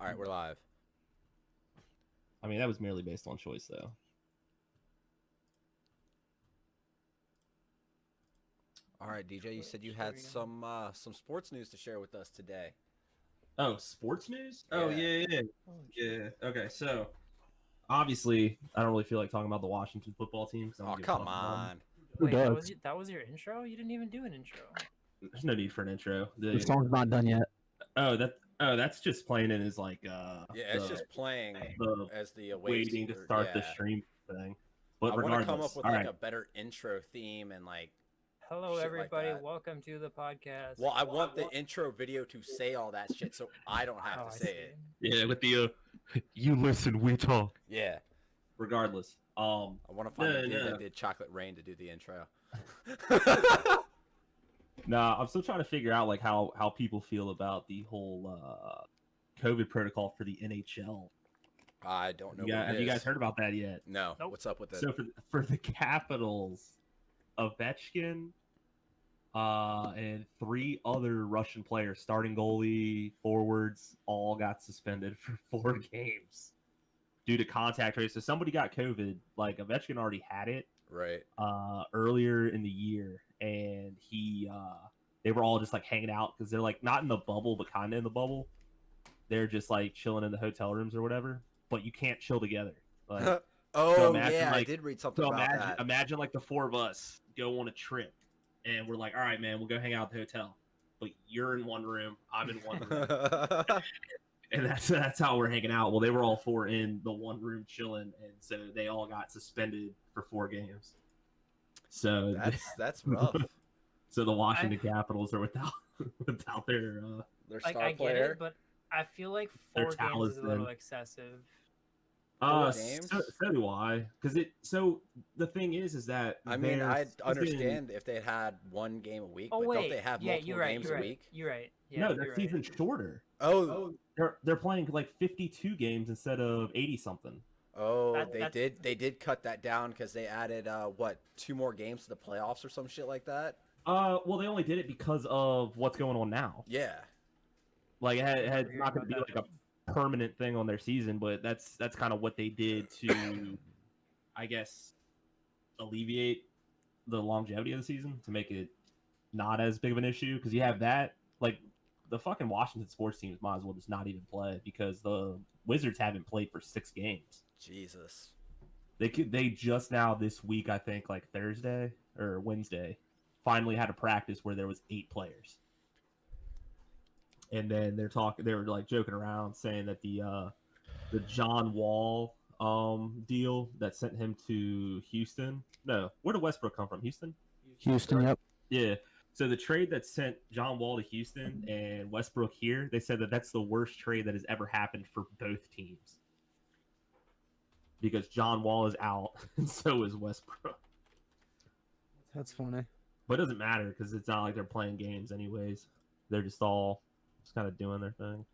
All right, we're live. I mean, that was merely based on choice, though. All right, DJ, you said you had some sports news to share with us today. Oh, sports news? Yeah. Oh, yeah. Okay, so obviously, I don't really feel like talking about the Washington football team because I don't Oh, give a come fuck about them. on. Wait, that was your intro? You didn't even do an intro. There's no need for an intro. The song's not done yet. That's just playing in as like Yeah, it's just playing the as the waiting to start the stream thing. But I want to regardless, come up with all like right. a better intro theme and like. Hello, shit everybody. like that. Welcome to the podcast. Well, I want the intro video to say all that shit, so I don't have Oh, to I say see. it. Yeah, with the you listen, we talk. Yeah. Regardless, I want to find the dude that did Chocolate Rain to do the intro. Nah, I'm still trying to figure out like how people feel about the whole COVID protocol for the NHL. I don't know. Have you guys heard about that yet? No. Nope. What's up with it? So for the Capitals, Ovechkin, and 3 other Russian players, starting goalie, forwards, all got suspended for 4 games due to contact tracing. So somebody got COVID. Like Ovechkin already had it Right. earlier in the year, and they were all just like hanging out because they're like not in the bubble, but kind of in the bubble. They're just like chilling in the hotel rooms or whatever, but you can't chill together. Like, Oh, imagine, yeah, I like- did read something about that. Imagine like the 4 of us go on a trip, and we're like, all right, man, we'll go hang out at the hotel. But you're in one room, I'm in one room, and that's how we're hanging out. Well, they were all 4 in the one room chilling, and so they all got suspended for 4 games. So that's rough. So the Washington Capitals are without their Their Like, star I get player. it, but I feel like Their 4 games is a little talisman. excessive. 4 games? So do I, because the thing is that I mean, their I'd season- understand if they had 1 game a week, Oh but wait, don't they have yeah, multiple you're right. games You're a right. week? You're right. Yeah, No, you're that right. season's shorter. Oh, They're playing like 52 games instead of 80 something. they did cut that down because they added 2 more games to the playoffs or some shit like that. Well, they only did it because of what's going on now. Yeah. Like it's hearing not going to be about like a permanent thing on their season, but that's kind of what they did to, I guess, alleviate the longevity of the season to make it not as big of an issue. Because you have that, like the fucking Washington sports teams might as well just not even play because the Wizards haven't played for 6 games. Jesus. They just now this week, I think, like Thursday or Wednesday, finally had a practice where there was 8 players. And then they were like joking around saying that the John Wall deal that sent him to Houston. No, where did Westbrook come from? Houston? Houston, yep. Yeah. So the trade that sent John Wall to Houston and Westbrook here, they said that that's the worst trade that has ever happened for both teams. Because John Wall is out and so is Westbrook. That's funny. But it doesn't matter because it's not like they're playing games anyways. They're just all kind of doing their thing.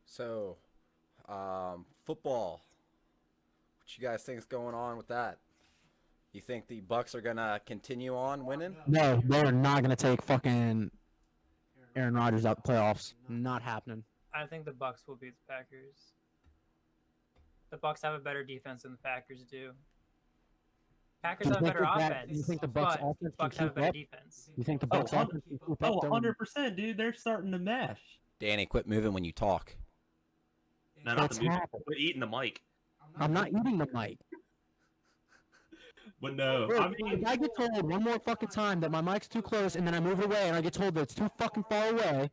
So, football. What you guys think is going on with that? You think the Bucks are gonna continue on winning? No, they're not gonna take fucking Aaron Rodgers out the playoffs. Not happening. I think the Bucks will beat the Packers. The Bucks have a better defense than the Packers do. Packers Do you have a think better that- offense. do you think the Bucks but offense can Bucks have a keep better up? defense. You think the Bucks Oh, offense can keep up? Oh, They're- 100%, dude. They're starting to mesh. Danny, quit moving when you talk. No, not That's the music, happening. but eating the mic. I'm not eating the mic. But no, Bro, I mean, if I get told one more fucking time that my mic's too close and then I move it away and I get told that it's too fucking far away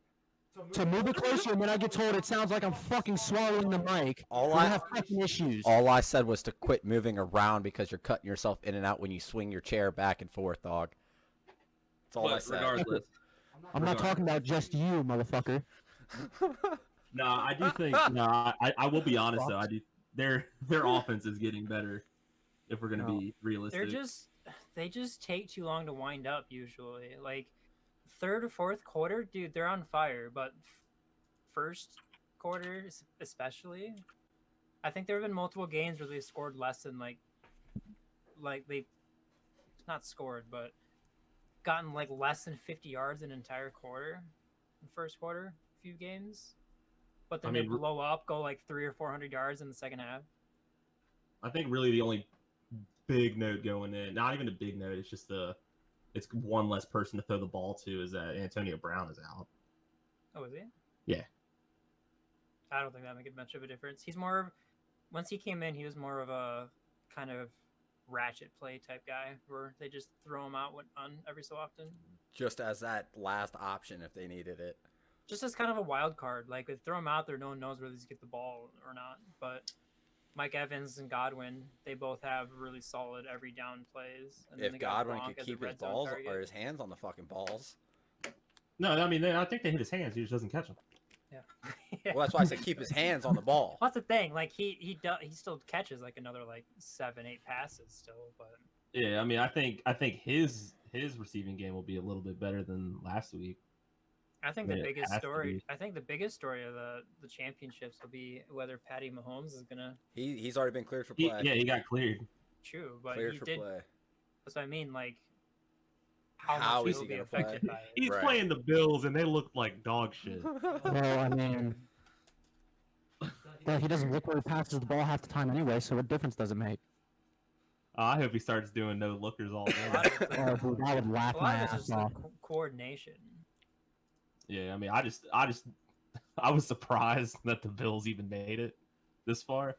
to move it closer and then I get told it sounds like I'm fucking swallowing the mic, All we're gonna I- have fucking issues. All I said was to quit moving around because you're cutting yourself in and out when you swing your chair back and forth, dog. That's all I but said. regardless. I'm not talking about just you, motherfucker. No, I do think. No, I will be honest though. I do. Their offense is getting better. If we're gonna No. be realistic, They just take too long to wind up usually. Like 3rd or 4th quarter, dude, they're on fire. But first quarter, especially, I think there have been multiple games where they scored less than like they not scored, but gotten like less than 50 yards an entire quarter, in the first quarter, a few games. But then I they mean, blow up, go like 300 or 400 yards in the second half. I think really the only big note going in, not even a big note, it's one less person to throw the ball to, is that Antonio Brown is out. Oh, is he? Yeah. I don't think that made much of a difference. He's more, once he came in, he was more of a kind of ratchet play type guy where they just throw him out on every so often. Just as that last option if they needed it. Just as kind of a wild card. Like, they throw him out there, no one knows whether he's get the ball or not. But Mike Evans and Godwin, they both have really solid every down plays. And then If they got Godwin Gronk could as a keep his red zone balls target. or his hands on the fucking balls. No, I mean, I think they hit his hands. He just doesn't catch them. Yeah. Well, that's why I said keep his hands on the ball. That's the thing. Like, he still catches like another like 7-8 passes still, but Yeah, I mean, I think his receiving game will be a little bit better than last week. I think Yeah, the it biggest has to story. be. I think the biggest story of the championships will be whether Patty Mahomes is gonna He's already been cleared for play. He got cleared. chew, but Cleared he for did. play. That's what I mean. Like, How much is he'll he be gonna play? affected by it? He's Right. playing the Bills, and they look like dog shit. Well, I mean, well, he doesn't look where he passes the ball half the time anyway, so what difference does it make? I hope he starts doing no lookers all A day. lot of it's, Oh, dude, I would laugh a my lot of it's ass just the off. coordination. Yeah, I mean, I was surprised that the Bills even made it this far.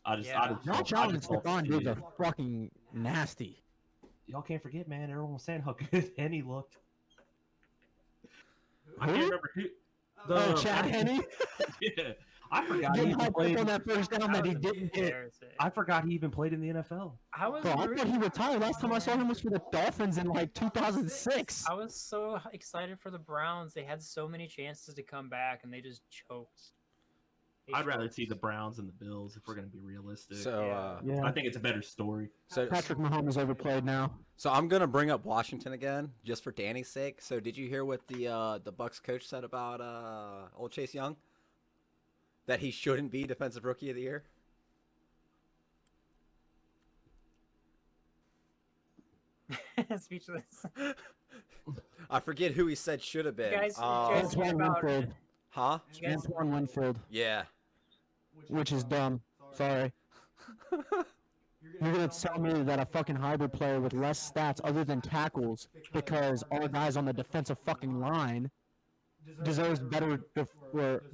Josh Allen and Stephon Diggs are fucking nasty. Y'all can't forget, man. Everyone was saying how good Henny looked. I Who? can't remember who. Oh, Chad Henne? Yeah, I forgot he Getting even hyped up played. on that first down that he was didn't get. embarrassing. I forgot he even played in the NFL. I was Bro, I really- thought he retired. Last time I saw him was for the Dolphins in like 2006. I was so excited for the Browns. They had so many chances to come back, and they just choked. They I'd rather choked. see the Browns and the Bills if we're going to be realistic. So, Yeah. I think it's a better story. Patrick Mahomes is overplayed now. So I'm gonna bring up Washington again, just for Danny's sake. So did you hear what the Bucks coach said about old Chase Young? That he shouldn't be Defensive Rookie of the Year. Speechless. I forget who he said should have been. You guys heard Antoine about- Winfield. Huh? Did you guys- Antoine Winfield, Yeah. which is dumb. Sorry. You're gonna tell me that a fucking hybrid player with less stats other than tackles, because all guys on the defensive fucking line deserves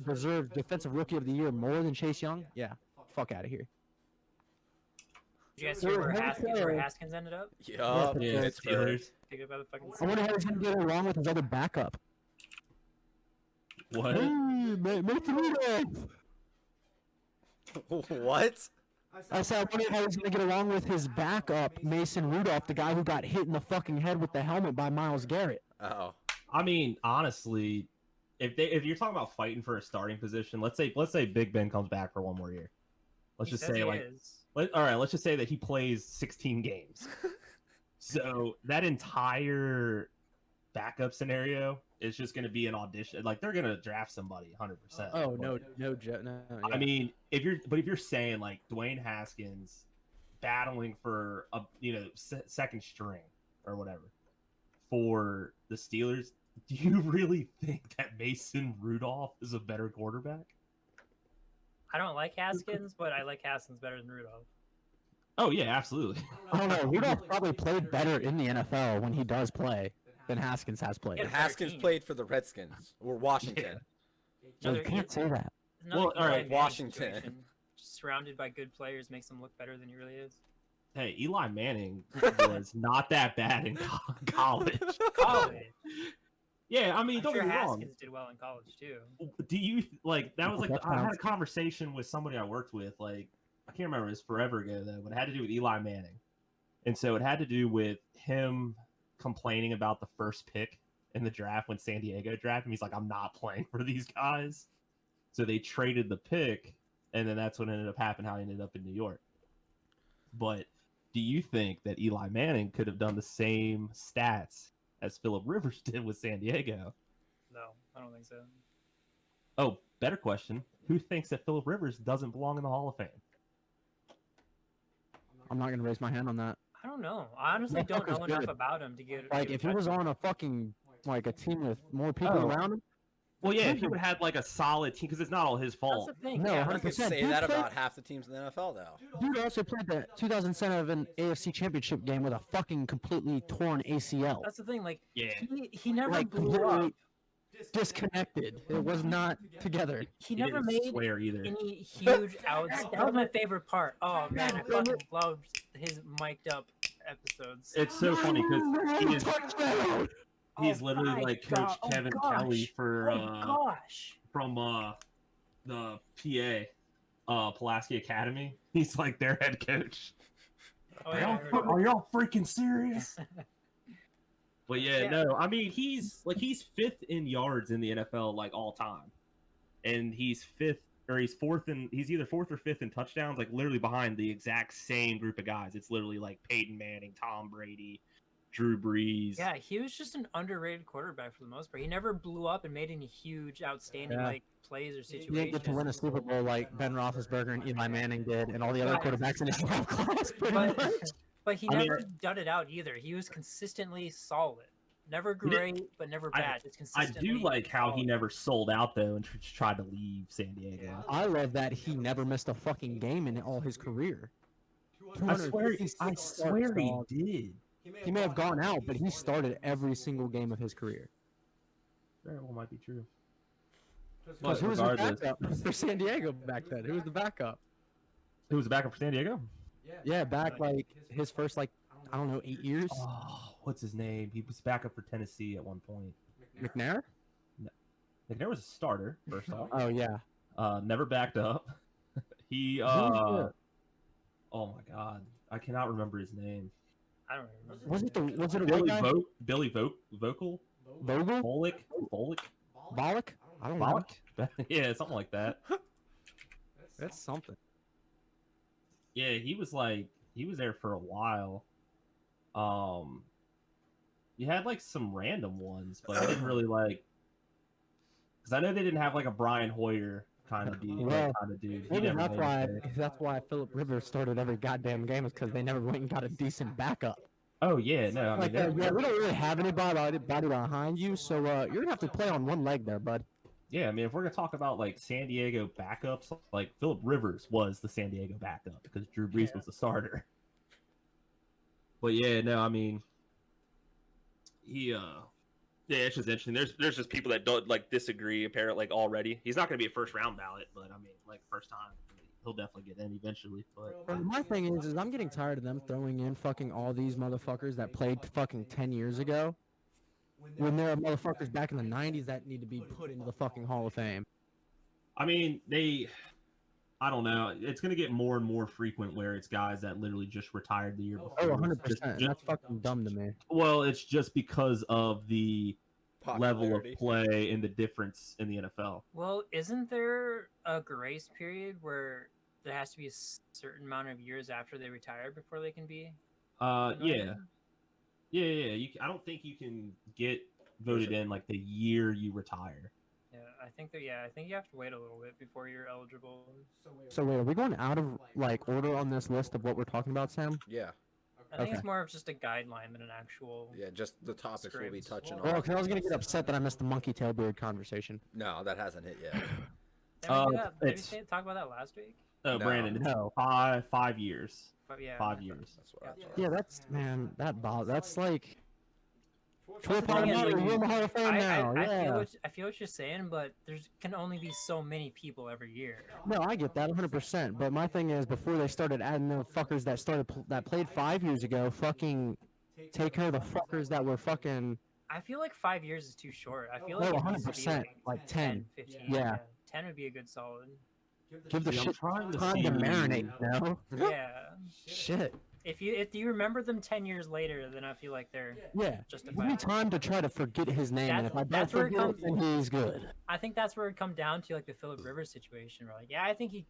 deserves Defensive Rookie of the Year more than Chase Young? Yeah. Fuck out of here. Did you guys hear where Where Haskins ended up? Yup. Yeah, Pittsburgh. Picked up by the fucking. I wonder how he's gonna get along with his other backup. What? Hey, Nathan Rudolph! What? I said, I wonder how he's gonna get along with his backup, Mason Rudolph, the guy who got hit in the fucking head with the helmet by Myles Garrett. Oh. I mean, honestly, if you're talking about fighting for a starting position, let's say Big Ben comes back for one more year. Let's He just says say he like, is. all right, let's just say that he plays 16 games. So that entire backup scenario is just going to be an audition. Like they're going to draft somebody 100%. Oh, But, no. I mean, if you're saying like Dwayne Haskins battling for a second string or whatever for the Steelers, do you really think that Mason Rudolph is a better quarterback? I don't like Haskins, but I like Haskins better than Rudolph. Oh yeah, absolutely. I don't know. Rudolph probably played better in the NFL when he does play than Haskins has played. Yeah. Haskins team. played for the Redskins or Washington. So you can't say that. Another Well, all right, Eli Manning Washington. situation. Just surrounded by good players makes him look better than he really is. Hey, Eli Manning was not that bad in college. College. Yeah, I mean, I'm don't sure get me wrong. Haskins did well in college too. Do you like that was like That I had a counts. conversation with somebody I worked with, like I can't remember, it was forever ago though, but it had to do with Eli Manning. And so it had to do with him complaining about the first pick in the draft when San Diego drafted him. He's like, I'm not playing for these guys. So they traded the pick, and then that's what ended up happening, how he ended up in New York. But do you think that Eli Manning could have done the same stats as Phillip Rivers did with San Diego? No, I don't think so. Oh, better question. Who thinks that Phillip Rivers doesn't belong in the Hall of Fame? I'm not gonna raise my hand on that. I don't know. I honestly don't know Motherfucker's enough good. about him to get. Like, if he was on a fucking, like, a team with more people Oh. around him, Well, yeah, if Dude, he would have had like a solid team, because it's not all his That's fault. the thing. No, yeah, You that's could 100%. say Dude that played- about half the teams in the NFL, though. dude also played the 2007 AFC Championship game with a fucking completely torn ACL. That's the thing. Like, Yeah. he never Like, blew completely up. disconnected. It was not together. He He never didn't made swear either. any huge outs. That was my favorite part. Oh man, I fucking loved his mic'd up episodes. It's so funny because he is, Touchdown! he's Oh literally my like God. Coach Oh Kevin gosh. Kelly for Oh gosh. from the PA Pulaski Academy. He's like their head coach. Oh, yeah, I heard of it. Are y'all freaking serious? But yeah, Yeah. no, I mean he's fifth in yards in the NFL like all time, and he's he's either fourth or fifth in touchdowns, like literally behind the exact same group of guys. It's literally like Peyton Manning, Tom Brady, Drew Brees. Yeah, he was just an underrated quarterback for the most part. He never blew up and made any huge, outstanding Yeah. like plays or He didn't situations. get to win a Super Bowl like Ben Roethlisberger and Eli Manning did, and all the other But- quarterbacks in his draft class. Pretty But, much. but he I mean- never dudded out either. He was consistently solid. Never He did- great, but never I- bad. Just I consistently do like how he solid. never sold out though and tried to leave San Diego. I love that he never missed a fucking game in all his career. I swear 256 starts, dog. did. He may have gone out, but he started every single game of his career. Very well might be true. Because But who was his regardless, backup for San Diego back then? Who was the backup? who was the backup for San Diego? Yeah, back like his first like I don't know 8 years. Oh, what's his name? He was backup for Tennessee at one point. McNair? McNair was a starter first off. Oh yeah. Never backed up. He was oh my god, I cannot remember his name. I don't remember. Was it a white Billy guy? Billy Vocal Vogel? Volek Bollock? I don't know. Bollock. Yeah, something like that. That's something. Yeah, he was there for a while. You had like some random ones, but I didn't really like because I know they didn't have like a Brian Hoyer kind of dude. Well, He Maybe never that's why Philip Rivers started every goddamn game is because they never went and got a decent backup. Oh yeah, no, I mean Like, they're- yeah, we don't really have anybody behind you, so you're gonna have to play on one leg there, bud. yeah, I mean if we're gonna talk about like San Diego backups, like Philip Rivers was the San Diego backup because Drew Brees was the starter. But yeah, no, I mean yeah, it's just interesting. There's just people that don't like disagree apparently like already. He's not gonna be a first round ballot, but I mean like first time he'll definitely get in eventually. But Bro, my thing is I'm getting tired of them throwing in fucking all these motherfuckers that played fucking 10 years ago. When there are motherfuckers back in the 90s that need to be put into the fucking Hall of Fame. I mean I don't know. It's gonna get more and more frequent where it's guys that literally just retired the year before. Oh, 100%. Just- That's fucking dumb to me. well, it's just because of the level of Popularity. play and the difference in the NFL. Well, isn't there a grace period where there has to be a certain amount of years after they retire before they can be? Yeah. I don't think you can get voted in like the year you retire. Yeah, I think that. Yeah, I think you have to wait a little bit before you're eligible. So wait, are we going out of like order on this list of what we're talking about, Sam? Yeah, I think Okay. it's more of just a guideline than an actual. yeah. Just the topics we'll be Scripts. touching Well, on. because I was gonna get upset that I missed the monkey tail beard conversation. No, that hasn't hit yet. Didn't we do that- did we it's- talk about that last week? Oh, No. Brandon, it's No. 5 years. But yeah. 5 years. That's what I Yeah. thought. Yeah, that's man, that's like. the thing is, like, We're in the Hall of Fame now. Yeah. I feel what you're saying, but there's can only be so many people every year. No, I get that 100%. But my thing is, before they started adding the fuckers that played 5 years ago, fucking take care of the fuckers that were fucking. I feel like 5 years is too short. I feel No, like it needs to be 100%, like 10. 15. Yeah. 10 would be a good solid. Give the See, I'm shit trying to time to see- marinate, you know? Yeah. Shit. If you remember them 10 years later, then I feel like they're Yeah. just a Give me fact. time to try to forget his name, and if I don't That's where it forget it, comes- then he's good. I think that's where it come down to like the Philip Rivers situation. Where like, yeah, I think he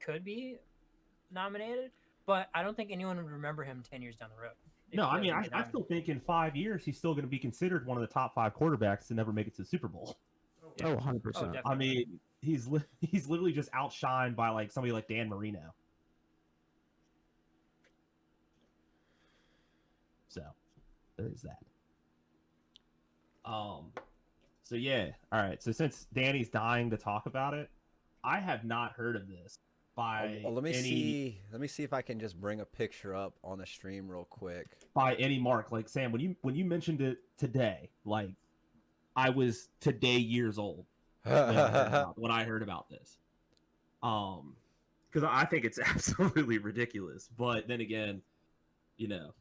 could be nominated, but I don't think anyone would remember him 10 years down the road. if No, he I mean, doesn't I get nominated. still think in 5 years he's still going to be considered one of the top 5 quarterbacks to never make it to the Super Bowl. Oh, 100%. definitely. I mean, he's literally just outshined by like somebody like Dan Marino. So there's that. So yeah, all right. So since Danny's dying to talk about it, I have not heard of this by Well, let me any see if I can just bring a picture up on the stream real quick. by any mark. Like Sam, when you mentioned it today, like I was today years old when I heard about this. Because I think it's absolutely ridiculous. But then again, you know,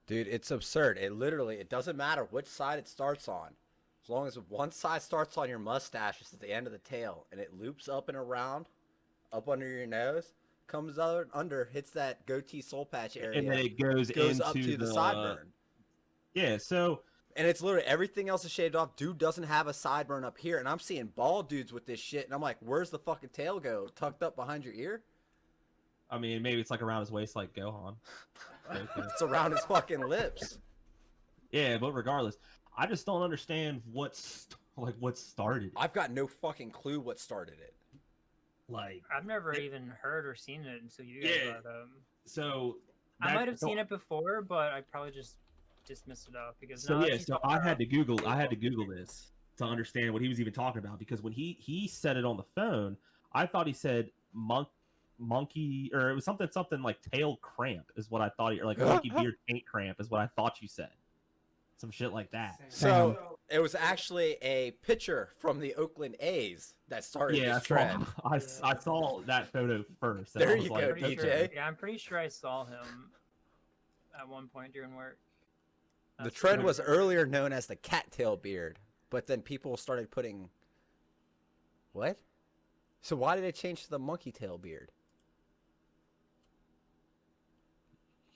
Dude, it's absurd. It doesn't matter which side it starts on. As long as one side starts on your mustache, it's at the end of the tail, and it loops up and around, up under your nose, comes out under, hits that goatee soul patch area, and then it goes into up to the sideburn. Yeah, so And it's literally everything else is shaved off. Dude doesn't have a sideburn up here, and I'm seeing bald dudes with this shit, and I'm like, where's the fucking tail go? Tucked up behind your ear? I mean, maybe it's like around his waist, like Gohan. It's around his fucking lips. Yeah, but regardless, I just don't understand what started it. I've got no fucking clue what started it. Like, I've never even heard or seen it until you guys brought it up. so I might have seen it before, but I probably just dismissed it out because So I had to Google this to understand what he was even talking about, because when he said it on the phone, I thought he said monkey, or it was something like tail cramp is what I thought, or like monkey beard taint cramp is what I thought you said. Some shit like that. So it was actually a pitcher from the Oakland A's that started this trend. I saw that photo first. There I was you like, go, Pretty DJ. sure, yeah, I'm pretty sure I saw him at one point during work. The That's trend what I was remember. earlier known as the cattail beard, but then people started putting... What? So why did it change to the monkey tail beard?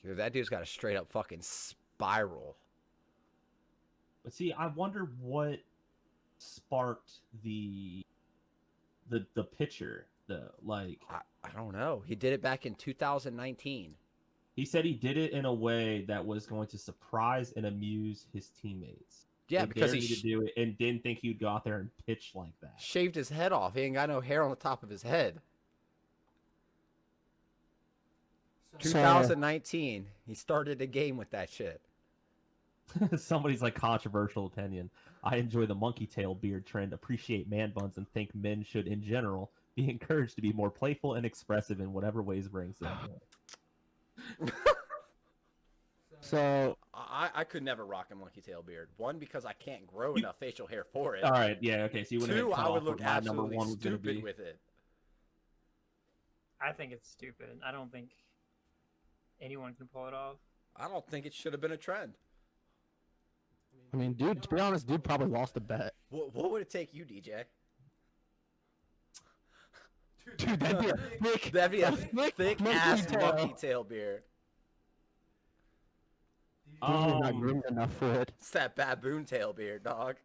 That dude's got a straight up fucking spiral. But see, I wonder what sparked the picture, though. Like, I don't know. He did it back in 2019. he said he did it in a way that was going to surprise and amuse his teammates. Yeah, They because dared he me to do it and didn't think he'd go out there and pitch like that. shaved his head off. He ain't got no hair on the top of his head. So- 2019. He started a game with that shit. Somebody's like, controversial opinion. I enjoy the monkey tail beard trend, appreciate man buns, and think men should, in general, be encouraged to be more playful and expressive in whatever ways brings them joy. So I could never rock a monkey tail beard. One, because I can't grow enough facial hair for it. All right, yeah, okay. So you wouldn't Two, have cut I would off look what my number absolutely one was gonna stupid be. with it. I think it's stupid. I don't think anyone can pull it off. I don't think it should have been a trend. I mean, dude, to be honest, dude probably lost a bet. What would it take you, DJ? Dude, that'd be a thick, That'd be a thick thick monkey ass tail. monkey tail beard. Dude, you're not groomed enough for it. It's that baboon tail beard, dog.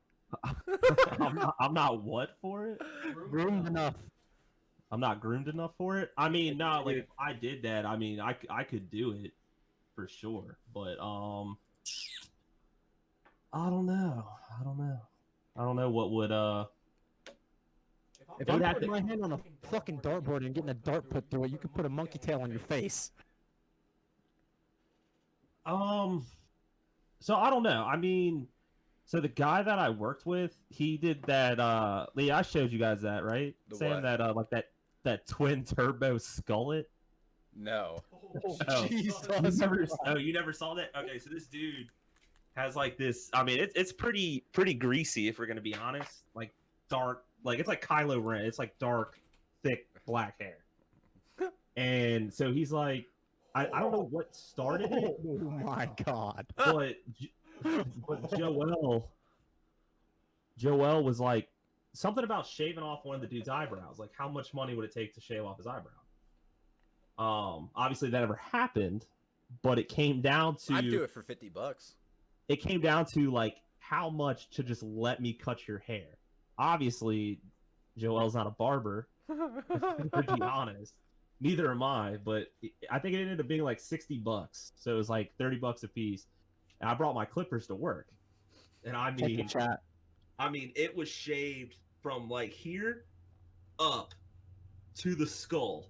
I'm not what for it? Groomed enough. I'm not groomed enough for it. I mean, no, like if I did that, I mean, I could do it for sure. But I don't know. I don't know what would If It would I'm have putting to- my hand on a fucking dartboard and getting a dart put through it, you could put a monkey tail on your face. So I don't know. I mean, so the guy that I worked with, he did that. Lee, I showed you guys that, right? The Saying what? that like that twin turbo skullet. No. Oh, Jesus. you never saw that? Okay, so this dude has like this. I mean, it's pretty greasy if we're gonna be honest. Like dark, like it's like Kylo Ren. It's like dark, thick black hair. And so he's like, I don't know what started it, Oh my god. but Joel was like something about shaving off one of the dude's eyebrows. Like, how much money would it take to shave off his eyebrow? Obviously that never happened, but it came down to I'd do it for $50. it came down to like how much to just let me cut your hair. Obviously, Joel's not a barber, to be honest. Neither am I, but I think it ended up being like $60. So it was like $30 a piece. And I brought my clippers to work. And I Check the mean, chat. it was shaved from like here up to the skull.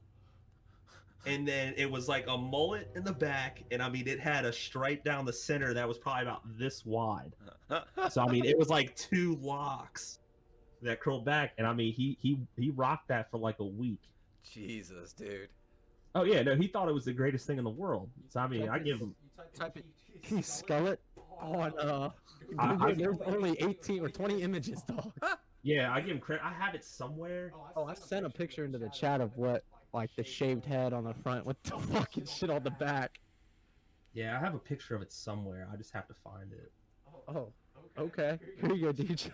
and then it was like a mullet in the back, and I mean it had a stripe down the center that was probably about this wide. So I mean it was like 2 locks that curled back, and I mean he rocked that for like a week. Jesus, dude. Oh yeah, no, he thought it was the greatest thing in the world. So I mean, I give him. Type it. He Skullet on I- Google, there's only 18 or 20 images, dog. Yeah, I give him credit. I have it somewhere. Oh, I sent a picture into the chat of what, like, the shaved head on the front with the fucking shit on the back. Yeah, I have a picture of it somewhere. I just have to find it. Oh, okay. Here you go, DJ.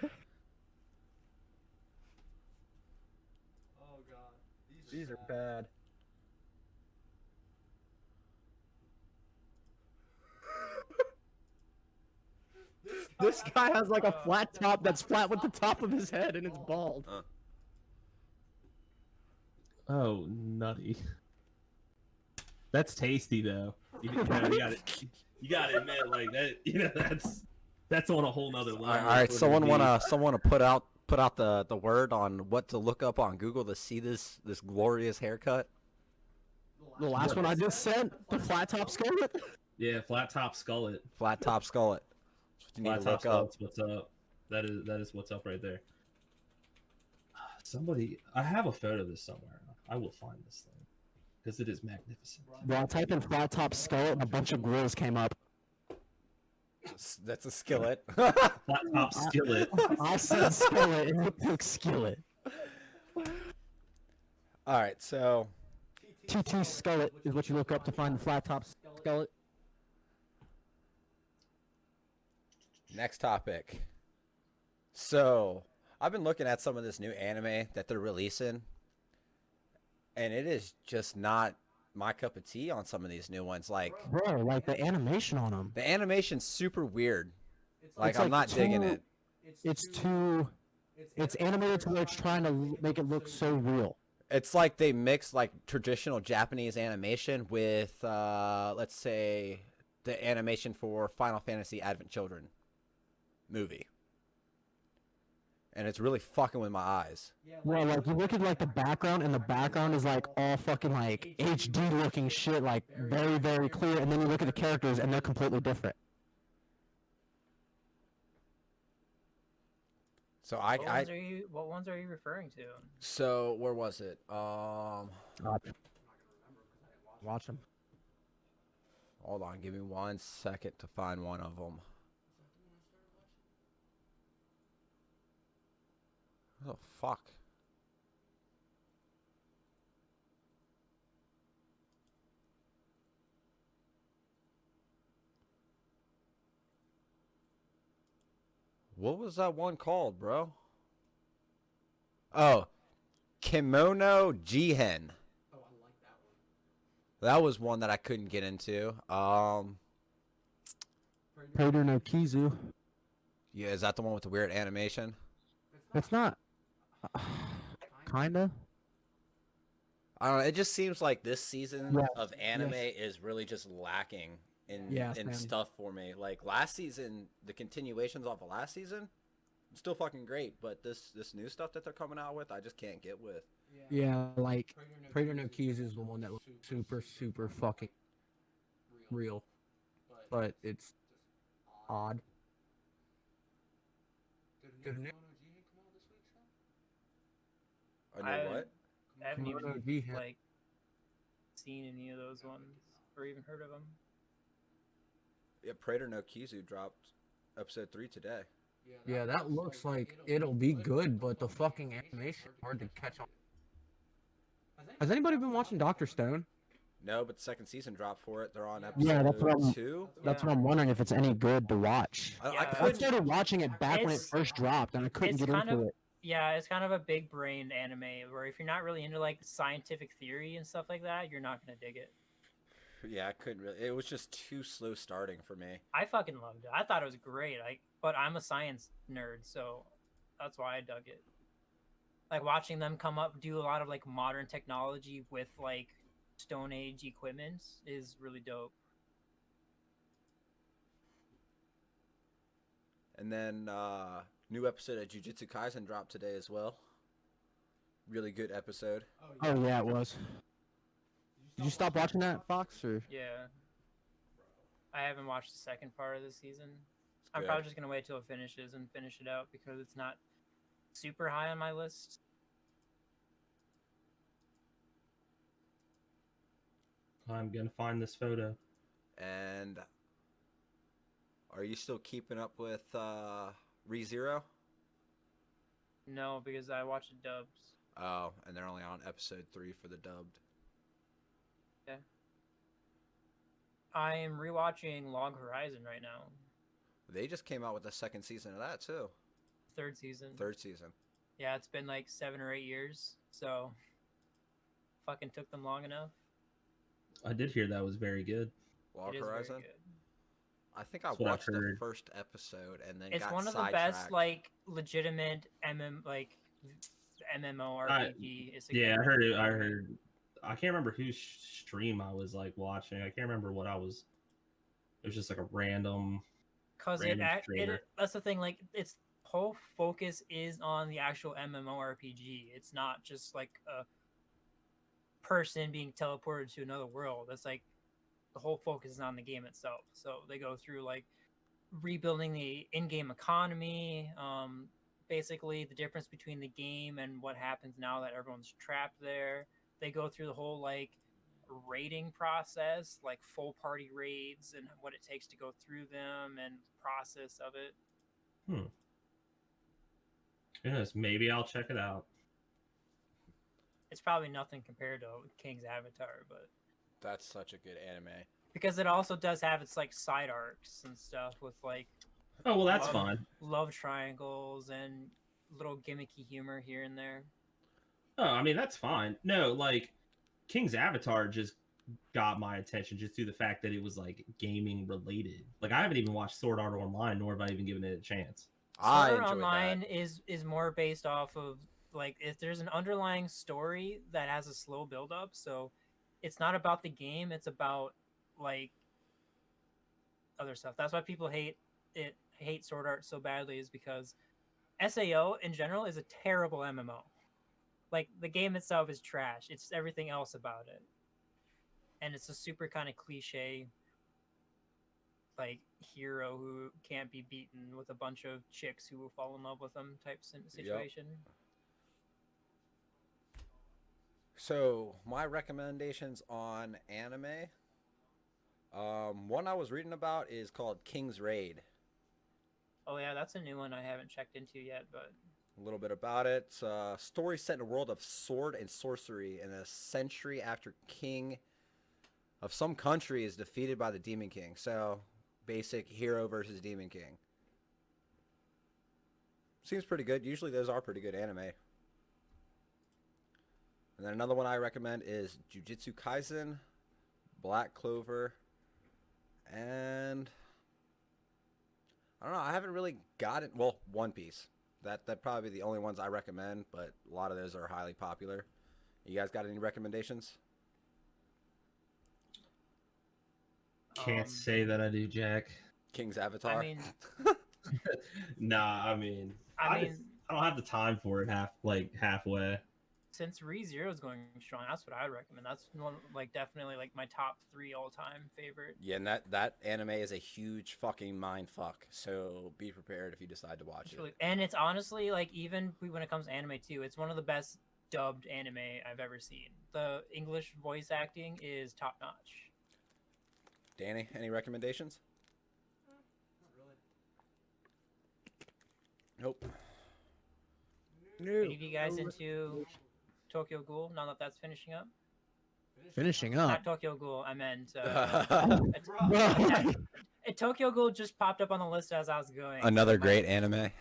Oh god. These are bad. This guy has like a flat top that's flat with the top of his head and it's bald. Oh, nutty. That's tasty though. You got to admit, like that. You know, that's on a whole nother level. All right, someone wanna put out the word on what to look up on Google to see this glorious haircut. The last one I just sent, the flat top skullet. Yeah, flat top skullet. Flat top skullet. That's what you need Flat to top look up. skullet's what's up. That is what's up right there. Somebody, I have a photo of this somewhere. I will find this thing because it is magnificent. Well, I typed in flat top skullet and a bunch of grills came up. That's a skillet. Flat top skillet. I said skillet and it took skillet. All right, so TT skullet is what you look up to find the flat top skullet. next topic. So I've been looking at some of this new anime that they're releasing, and it is just not my cup of tea on some of these new ones. Like, Bro, like the animation on them. the animation's super weird. Like, It's I'm not digging too- it. It's animated to where it's trying to make it look so real. It's like they mix like traditional Japanese animation with, let's say, the animation for Final Fantasy Advent Children movie. And it's really fucking with my eyes. Well, like you look at like the background, and the background is like all fucking like HD looking shit, like very, very clear. And then you look at the characters, and they're completely different. So What ones are you referring to? so where was it? Watch them. Hold on, give me 1 second to find one of them. Oh fuck. What was that one called, bro? Oh, Kimono Jihen. That was one that I couldn't get into. Prater no Kizu. Yeah, is that the one with the weird animation? It's not. Kinda. I don't know. It just seems like this season Yes, of anime yes. is really just lacking in Yes, in man. stuff for me. Like last season, the continuations off of last season, still fucking great. But this new stuff that they're coming out with, I just can't get with. Yeah, like Prater no Kizu is the one that looks super, super fucking real, but it's odd. I know what? I haven't even Kimono Jihen. like seen any of those ones or even heard of them. Yeah, Prater no Kizu dropped episode 3 today. Yeah, that looks like it'll be good, but the fucking animation hard to catch on. Has anybody been watching Dr. Stone? No, but the second season dropped for it. They're on episode Yeah, that's what I'm- 2. That's what I'm wondering, if it's any good to watch. I Yeah. I couldn't. started watching it back when it It's- first dropped, and I couldn't it's get kind into of- it. Yeah, it's kind of a big brain anime where if you're not really into like scientific theory and stuff like that, you're not gonna dig it. Yeah, I couldn't really. It was just too slow starting for me. I fucking loved it. I thought it was great. But I'm a science nerd, so that's why I dug it. Like watching them come up, do a lot of like modern technology with like Stone Age equipment is really dope. And then new episode of Jujutsu Kaisen dropped today as well. Really good episode. Oh yeah, it was. Did you stop watching that, Fox? Or Yeah. I haven't watched the second part of the season. I'm Good. probably just gonna wait till it finishes and finish it out because it's not super high on my list. I'm gonna find this photo. And are you still keeping up with ReZero? No, because I watched the dubs. Oh, and they're only on episode 3 for the dubbed. I am rewatching Log Horizon right now. They just came out with the second season of that too. Third season. Third season. Yeah, it's been like 7 or 8 years, so fucking took them long enough. I did hear that was very good. Log It is Horizon. very good. I think I That's what I've watched the heard. first episode and then It's got one of the sidetracked. best like legitimate MMORPG. Yeah, I heard it. I can't remember whose stream I was like watching. I can't remember what I was. It was just like a random. Because Random streamer. that's the thing, like its whole focus is on the actual MMORPG. It's not just like a person being teleported to another world. It's like the whole focus is on the game itself. So they go through like rebuilding the in-game economy, basically the difference between the game and what happens now that everyone's trapped there. They go through the whole like raiding process, like full party raids and what it takes to go through them and the process of it. Goodness, maybe I'll check it out. It's probably nothing compared to King's Avatar, but That's such a good anime. because it also does have its like side arcs and stuff with like Oh well, that's Um, fun. love triangles and little gimmicky humor here and there. Oh, I mean that's fine. No, like King's Avatar just got my attention just through the fact that it was like gaming related. Like I haven't even watched Sword Art Online, nor have I even given it a chance. I Sword Art enjoyed Online that. is more based off of like if there's an underlying story that has a slow build up, so it's not about the game, it's about like other stuff. That's why people hate Sword Art so badly is because SAO in general is a terrible MMO. Like the game itself is trash. It's everything else about it. And it's a super kind of cliche like hero who can't be beaten with a bunch of chicks who will fall in love with him type situation. So my recommendations on anime. One I was reading about is called King's Raid. Oh yeah, that's a new one I haven't checked into yet, but A little bit about it. It's a story set in a world of sword and sorcery in a century after king of some country is defeated by the Demon King. So, basic hero versus Demon King. Seems pretty good. Usually those are pretty good anime. And then another one I recommend is Jujutsu Kaisen, Black Clover, and I don't know. I haven't really gotten One Piece. That probably be the only ones I recommend, but a lot of those are highly popular. You guys got any recommendations? Can't say that I do, Jack. King's Avatar. I mean, Nah, I mean, I I mean, don't have the time for it halfway. since ReZero is going strong, that's what I'd recommend. That's one like definitely like my top 3 all-time favorite. Yeah, and that anime is a huge fucking mind fuck. So be prepared if you decide to watch It's it. really, and it's honestly like even when it comes to anime too, it's one of the best dubbed anime I've ever seen. The English voice acting is top notch. Danny, any recommendations? Nope. Any of you guys into Tokyo Ghoul? Now that that's finishing up. finishing up. Not Tokyo Ghoul. I meant Bro. Tokyo Ghoul just popped up on the list as I was going. Another so great anime.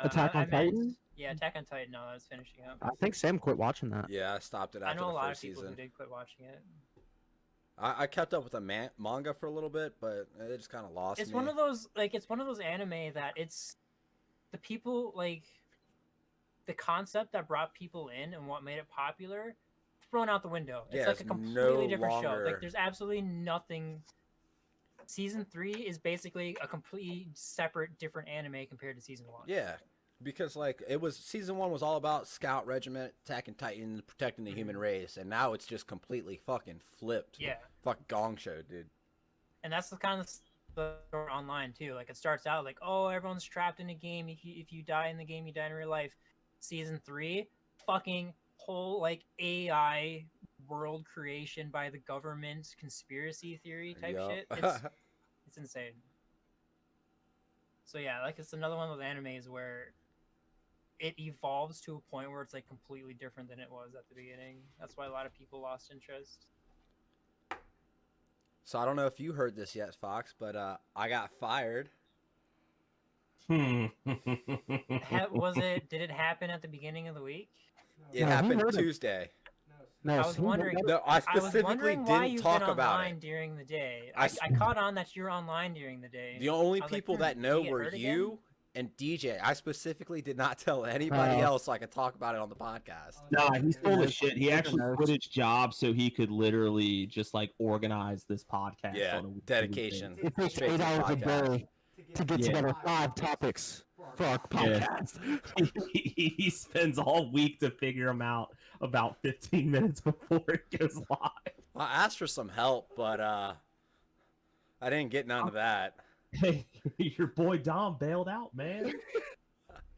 Attack on Titan? Yeah, Attack on Titan. Now that's finishing up. I think Sam quit watching that. Yeah, I stopped it I after know a the lot of first people season. who did quit watching it. I kept up with the manga for a little bit, but it just kind of lost It's me. one of those anime that it's the people like the concept that brought people in and what made it popular thrown out the window. It's Yeah, like a it's completely no different show. longer- Like there's absolutely nothing. Season 3 is basically a completely separate, different anime compared to season 1. Yeah, Because like it was season 1 was all about Scout Regiment attacking Titan, protecting the human race, and now it's just completely fucking flipped. Yeah. Fuck gong show, dude. And that's the kind of stuff online too. Like it starts out like, oh, everyone's trapped in a game. If you die in the game, you die in real life. Season 3, fucking whole like AI world creation by the government, conspiracy theory type Yup. shit. It's insane. So yeah, like it's another one of those animes where it evolves to a point where it's like completely different than it was at the beginning. That's why a lot of people lost interest. So I don't know if you heard this yet, Fox, but I got fired. Hmm. Was it? Did it happen at the beginning of the week? It No, he happened heard it. Tuesday. No, I was see, wondering. No, I I was specifically wondering why didn't you've talk been about online it. during the day. I I caught on that you're online during the day. The only I was like, people that did know he get were hurt you again? and DJ. I specifically did not tell anybody else so I could talk about it on the podcast. Nah, he's full of knows. shit. He Who actually knows? quit his job so he could literally just like organize this podcast. Yeah, on a weekly dedication. basis. It takes Straight 8 to hours a podcast. day to get Yeah. together 5 topics for our Yeah. podcast. He spends all week to figure them out about 15 minutes before it goes live. I asked for some help, but I didn't get none of that. Hey, your boy Dom bailed out, man.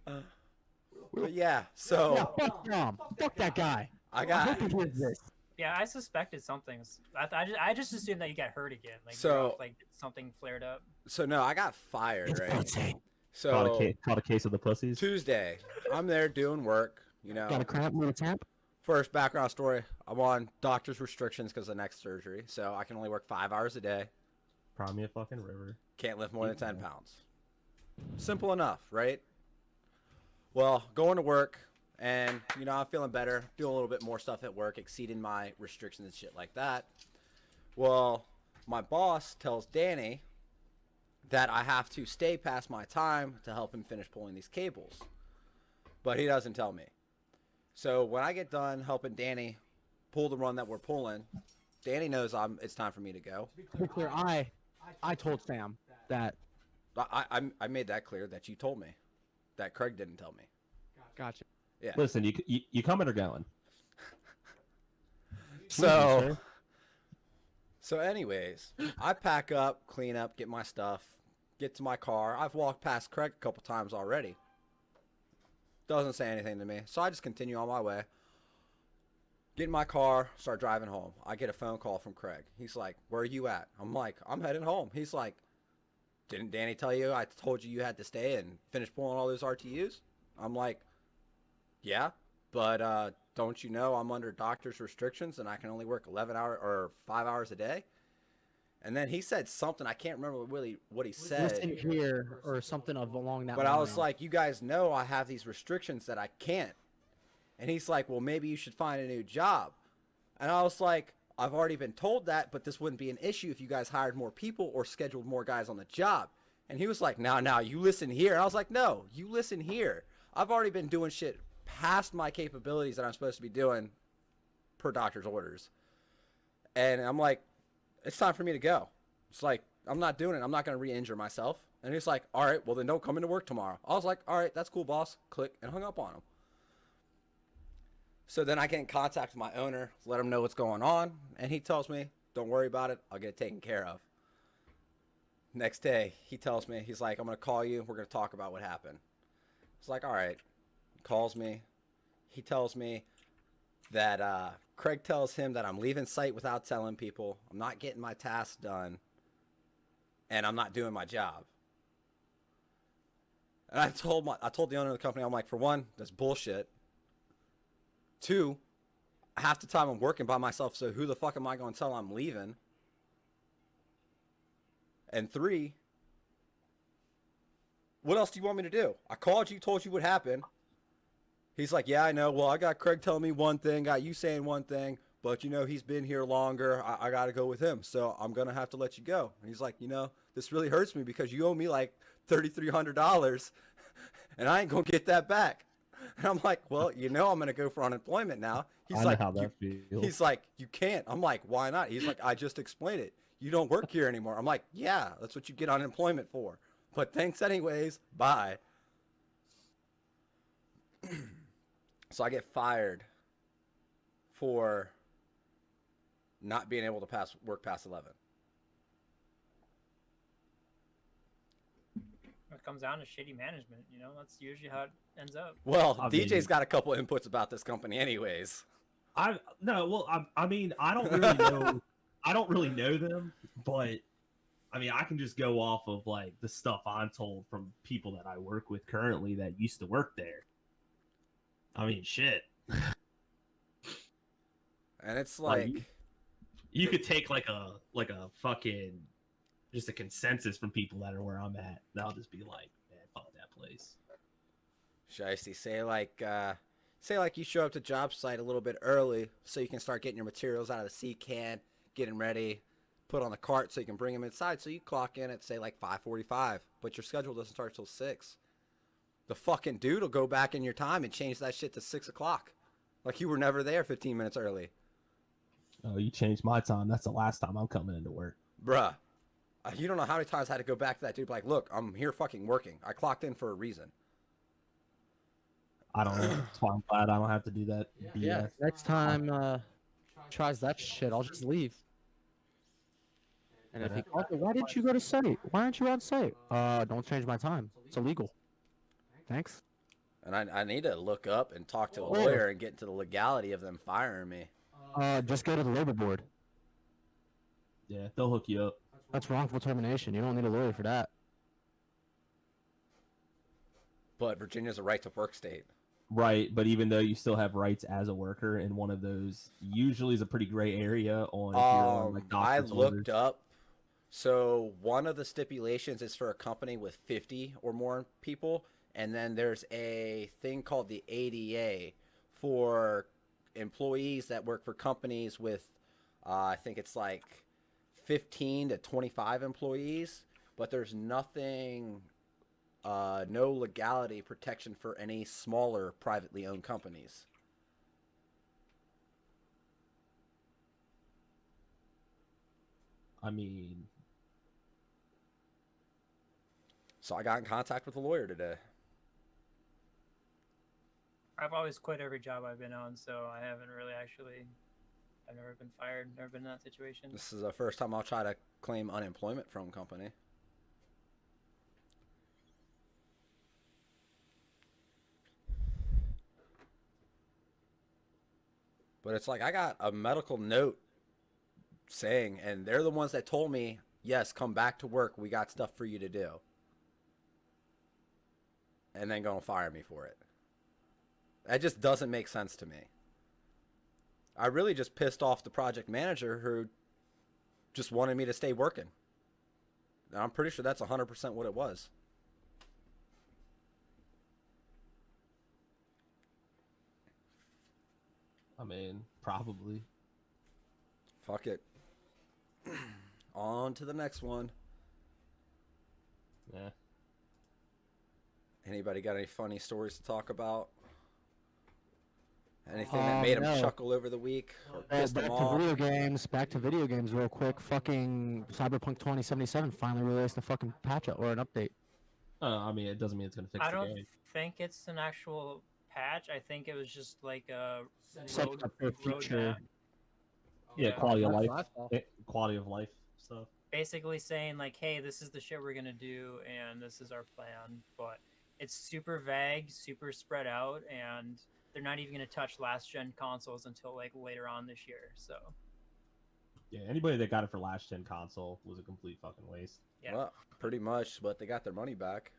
But yeah, so Yeah, fuck Dom. Fuck that guy. I I got hope he hears this. Yeah, I suspected something. I just assumed that you got hurt again. Like, So- you're off, like something flared up. so no, I got fired, It's right? insane. So Caught a case of the pussies. Tuesday, I'm there doing work. You know, Got a cramp? Need a tap? first background story. I'm on doctor's restrictions because of neck surgery, so I can only work 5 hours a day. Cry me a fucking river. Can't lift more than 10 pounds. Simple enough, right? Well, going to work, and, you know, I'm feeling better, doing a little bit more stuff at work, exceeding my restrictions and shit like that. Well, my boss tells Danny that I have to stay past my time to help him finish pulling these cables. But he doesn't tell me. So when I get done helping Danny pull the run that we're pulling, Danny knows it's time for me to go. To be clear, I told Sam that. I made that clear that you told me. That Craig didn't tell me. Gotcha. Yeah. Listen, you coming or going? So anyways, I pack up, clean up, get my stuff, get to my car. I've walked past Craig a couple times already. Doesn't say anything to me. So I just continue on my way. Get in my car, start driving home. I get a phone call from Craig. He's like, "Where are you at?" I'm like, "I'm heading home." He's like, "Didn't Danny tell you I told you had to stay and finish pulling all those RTUs?" I'm like, "Yeah, but don't you know I'm under doctor's restrictions and I can only work 11 hours or 5 hours a day?" And then he said something, I can't remember really what he said. Listen here or something along that But line. I was like, "You guys know I have these restrictions that I can't." And he's like, "Well, maybe you should find a new job." And I was like, "I've already been told that, but this wouldn't be an issue if you guys hired more people or scheduled more guys on the job." And he was like, now, you listen here." And I was like, "No, you listen here. I've already been doing shit past my capabilities that I'm supposed to be doing per doctor's orders." And I'm like, "It's time for me to go." It's like, I'm not doing it. I'm not going to re-injure myself. And he's like, "All right, well then don't come into work tomorrow." I was like, "All right, that's cool, boss." Click, and hung up on him. So then I get in contact with my owner, let him know what's going on, and he tells me, "Don't worry about it. I'll get it taken care of." Next day, he tells me, he's like, "I'm going to call you. We're going to talk about what happened." It's like, all right. He calls me. He tells me that Craig tells him that I'm leaving site without telling people. I'm not getting my tasks done. And I'm not doing my job. And I told the owner of the company, I'm like, for one, that's bullshit. Two, half the time I'm working by myself, so who the fuck am I going to tell I'm leaving? And three, what else do you want me to do? I called you, told you what happened. He's like, "Yeah, I know. Well, I got Craig telling me one thing, got you saying one thing, but, you know, he's been here longer. I got to go with him, so I'm going to have to let you go." And he's like, "You know, this really hurts me because you owe me like $3,300, and I ain't going to get that back." And I'm like, "Well, you know I'm going to go for unemployment now." He's I know like, how that feels. He's like, "You can't." I'm like, "Why not?" He's like, "I just explained it. You don't work here anymore." I'm like, "Yeah, that's what you get unemployment for. But thanks anyways. Bye." So I get fired for not being able to work past 11. It comes down to shitty management. You know, that's usually how it ends up. Well, I DJ's mean- got a couple inputs about this company anyways. I mean, I don't really know. I don't really know them, but I mean, I can just go off of like the stuff I'm told from people that I work with currently that used to work there. I mean, shit. And it's Like, like, you could take like a fucking just a consensus from people that are where I'm at. They'll just be like, man, fuck that place. Shiesty, say like you show up to job site a little bit early so you can start getting your materials out of the sea can, getting ready, put on the cart so you can bring them inside. So you clock in at say like 5:45, but your schedule doesn't start till 6. The fucking dude will go back in your time and change that shit to 6 o'clock, like you were never there 15 minutes early. Oh, you changed my time. That's the last time I'm coming into work. Bruh. You don't know how many times I had to go back to that dude, like, look, I'm here fucking working. I clocked in for a reason. I don't know. That's why I'm glad I don't have to do that. Yeah. BS. Next time tries that shit, I'll just leave. And if he calls me, why didn't you go to site? Why aren't you on site? Don't change my time. It's illegal. Thanks. And I need to look up and talk to a lawyer and get into the legality of them firing me. Just go to the labor board. Yeah, they'll hook you up. That's wrongful termination. You don't need a lawyer for that. But Virginia's a right to work state. Right, but even though you still have rights as a worker in one of those, usually is a pretty gray area on if you're on like I doctor's looked orders. up. So one of the stipulations is for a company with 50 or more people, and then there's a thing called the ADA for employees that work for companies with, I think it's like 15 to 25 employees, but there's nothing, no legality protection for any smaller privately owned companies. I mean, So I got in contact with a lawyer today. I've always quit every job I've been on, so I haven't really actually. I've never been fired, never been in that situation. This is the first time I'll try to claim unemployment from a company. But it's like I got a medical note saying, and they're the ones that told me, yes, come back to work. We got stuff for you to do. And then gonna fire me for it. That just doesn't make sense to me. I really just pissed off the project manager who just wanted me to stay working. And I'm pretty sure that's 100% what it was. I mean, probably. Fuck it. On to the next one. Yeah. Anybody got any funny stories to talk about? Anything that made them No. chuckle over the week or pissed them off? Back to video games real quick. Fucking Cyberpunk 2077 finally released a fucking patch or an update. I mean, it doesn't mean it's gonna fix I the don't game. think it's an actual patch. I think it was just like a Set road, up their future. roadmap. Yeah, Yeah. quality of That's life, what I thought. quality of life stuff. Basically saying like, hey, this is the shit we're gonna do, and this is our plan. But it's super vague, super spread out, and they're not even gonna touch last gen consoles until like later on this year. So Yeah, anybody that got it for last gen console was a complete fucking waste. yeah, Well, pretty much, but they got their money back.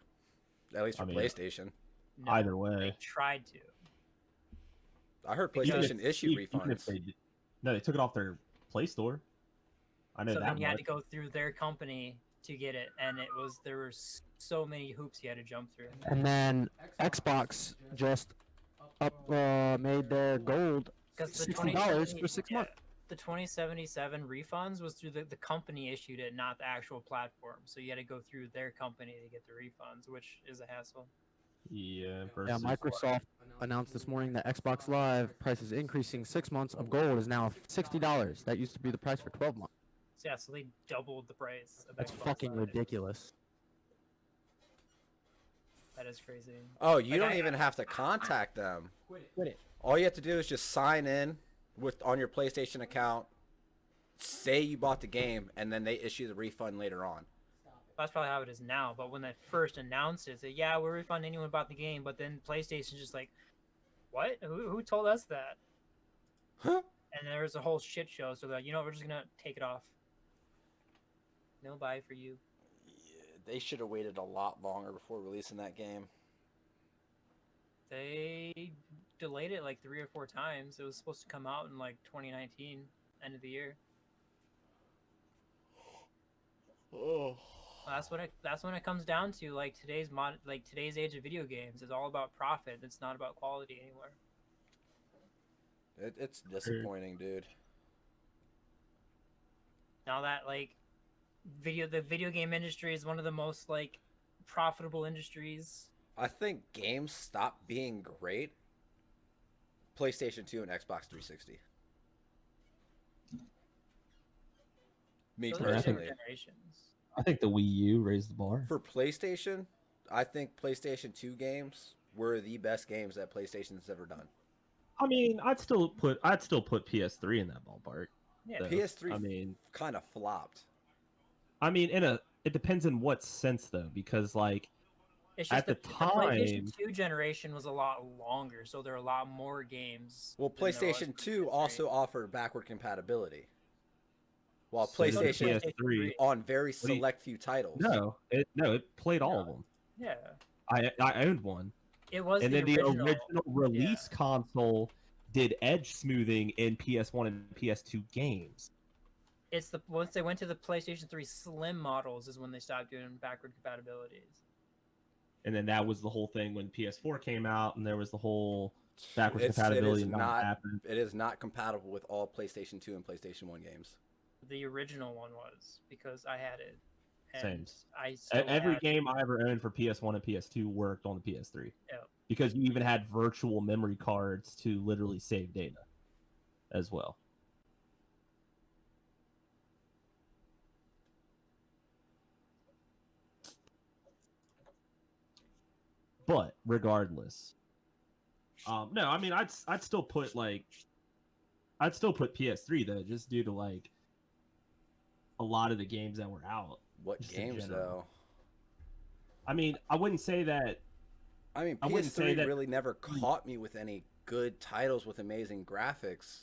At least for I mean, PlayStation. no, Either they way, tried to. I heard Because- PlayStation issued even if refunds. no, they took it off their Play Store. I know So that then you had much. to go through their company to get it, and there were so many hoops you had to jump through. And then Xbox just made their gold Because the $60 for 6 months. The 2077 refunds was through the company issued it, not the actual platform. So you had to go through their company to get the refunds, which is a hassle. Yeah, Yeah, versus Microsoft announced this morning that Xbox Live price is increasing. 6 months of gold is now $60. That used to be the price for 12 months. So yeah, so they doubled the price. Of That's Xbox fucking Live. ridiculous. That is crazy. Oh, you Like, don't even have to contact them. Quit it. All you have to do is just sign in on your PlayStation account, say you bought the game, and then they issue the refund later on. That's probably how it is now. But when they first announced it, they yeah, we'll refund anyone who bought the game. But then PlayStation's just like, what? Who told us that? Huh? And there was a whole shit show. So they're like, you know, we're just gonna take it off. No buy for you. Yeah, they should have waited a lot longer before releasing that game. They delayed it like 3 or 4 times. It was supposed to come out in like 2019, end of the year. Oh. That's when it comes down to like today's age of video games is all about profit. It's not about quality anymore. It's disappointing, dude. Now that like the video game industry is one of the most like profitable industries. I think games stopped being great. PlayStation 2 and Xbox 360. Me Those are different personally. generations. I think the Wii U raised the bar. For PlayStation, I think PlayStation 2 games were the best games that PlayStation's ever done. I mean, I'd still put PS3 in that ballpark. Yeah, though. PS3 I mean, kind of flopped. it depends in what sense though, because like it's just at the PlayStation time- 2 generation was a lot longer, so there are a lot more games. Well, than there was PlayStation for 2 PS3. also offered backward compability. While So did the PlayStation PS3. on very do you- select few titles. No, it played all of them. Yeah, I owned one, it was and the then the original. original release console did edge smoothing in PS1 and PS2 games. It's the once they went to the PlayStation 3 Slim models is when they stopped doing backward compatibilities. And then that was the whole thing when PS4 came out, and there was the whole backwards It is compatibility not. happened. It is not compatible with all PlayStation 2 and PlayStation 1 games. The original one was because I had it. Same. And I still Every have- game I ever owned for PS1 and PS2 worked on the PS3. Yeah. Because you even had virtual memory cards to literally save data as well. But regardless, no, I mean, I'd still put PS3 though, just due to like a lot of the games that were out. What Just in games general. though? I mean, I wouldn't say that. I mean, I wouldn't say PS3 that- really never caught me with any good titles with amazing graphics.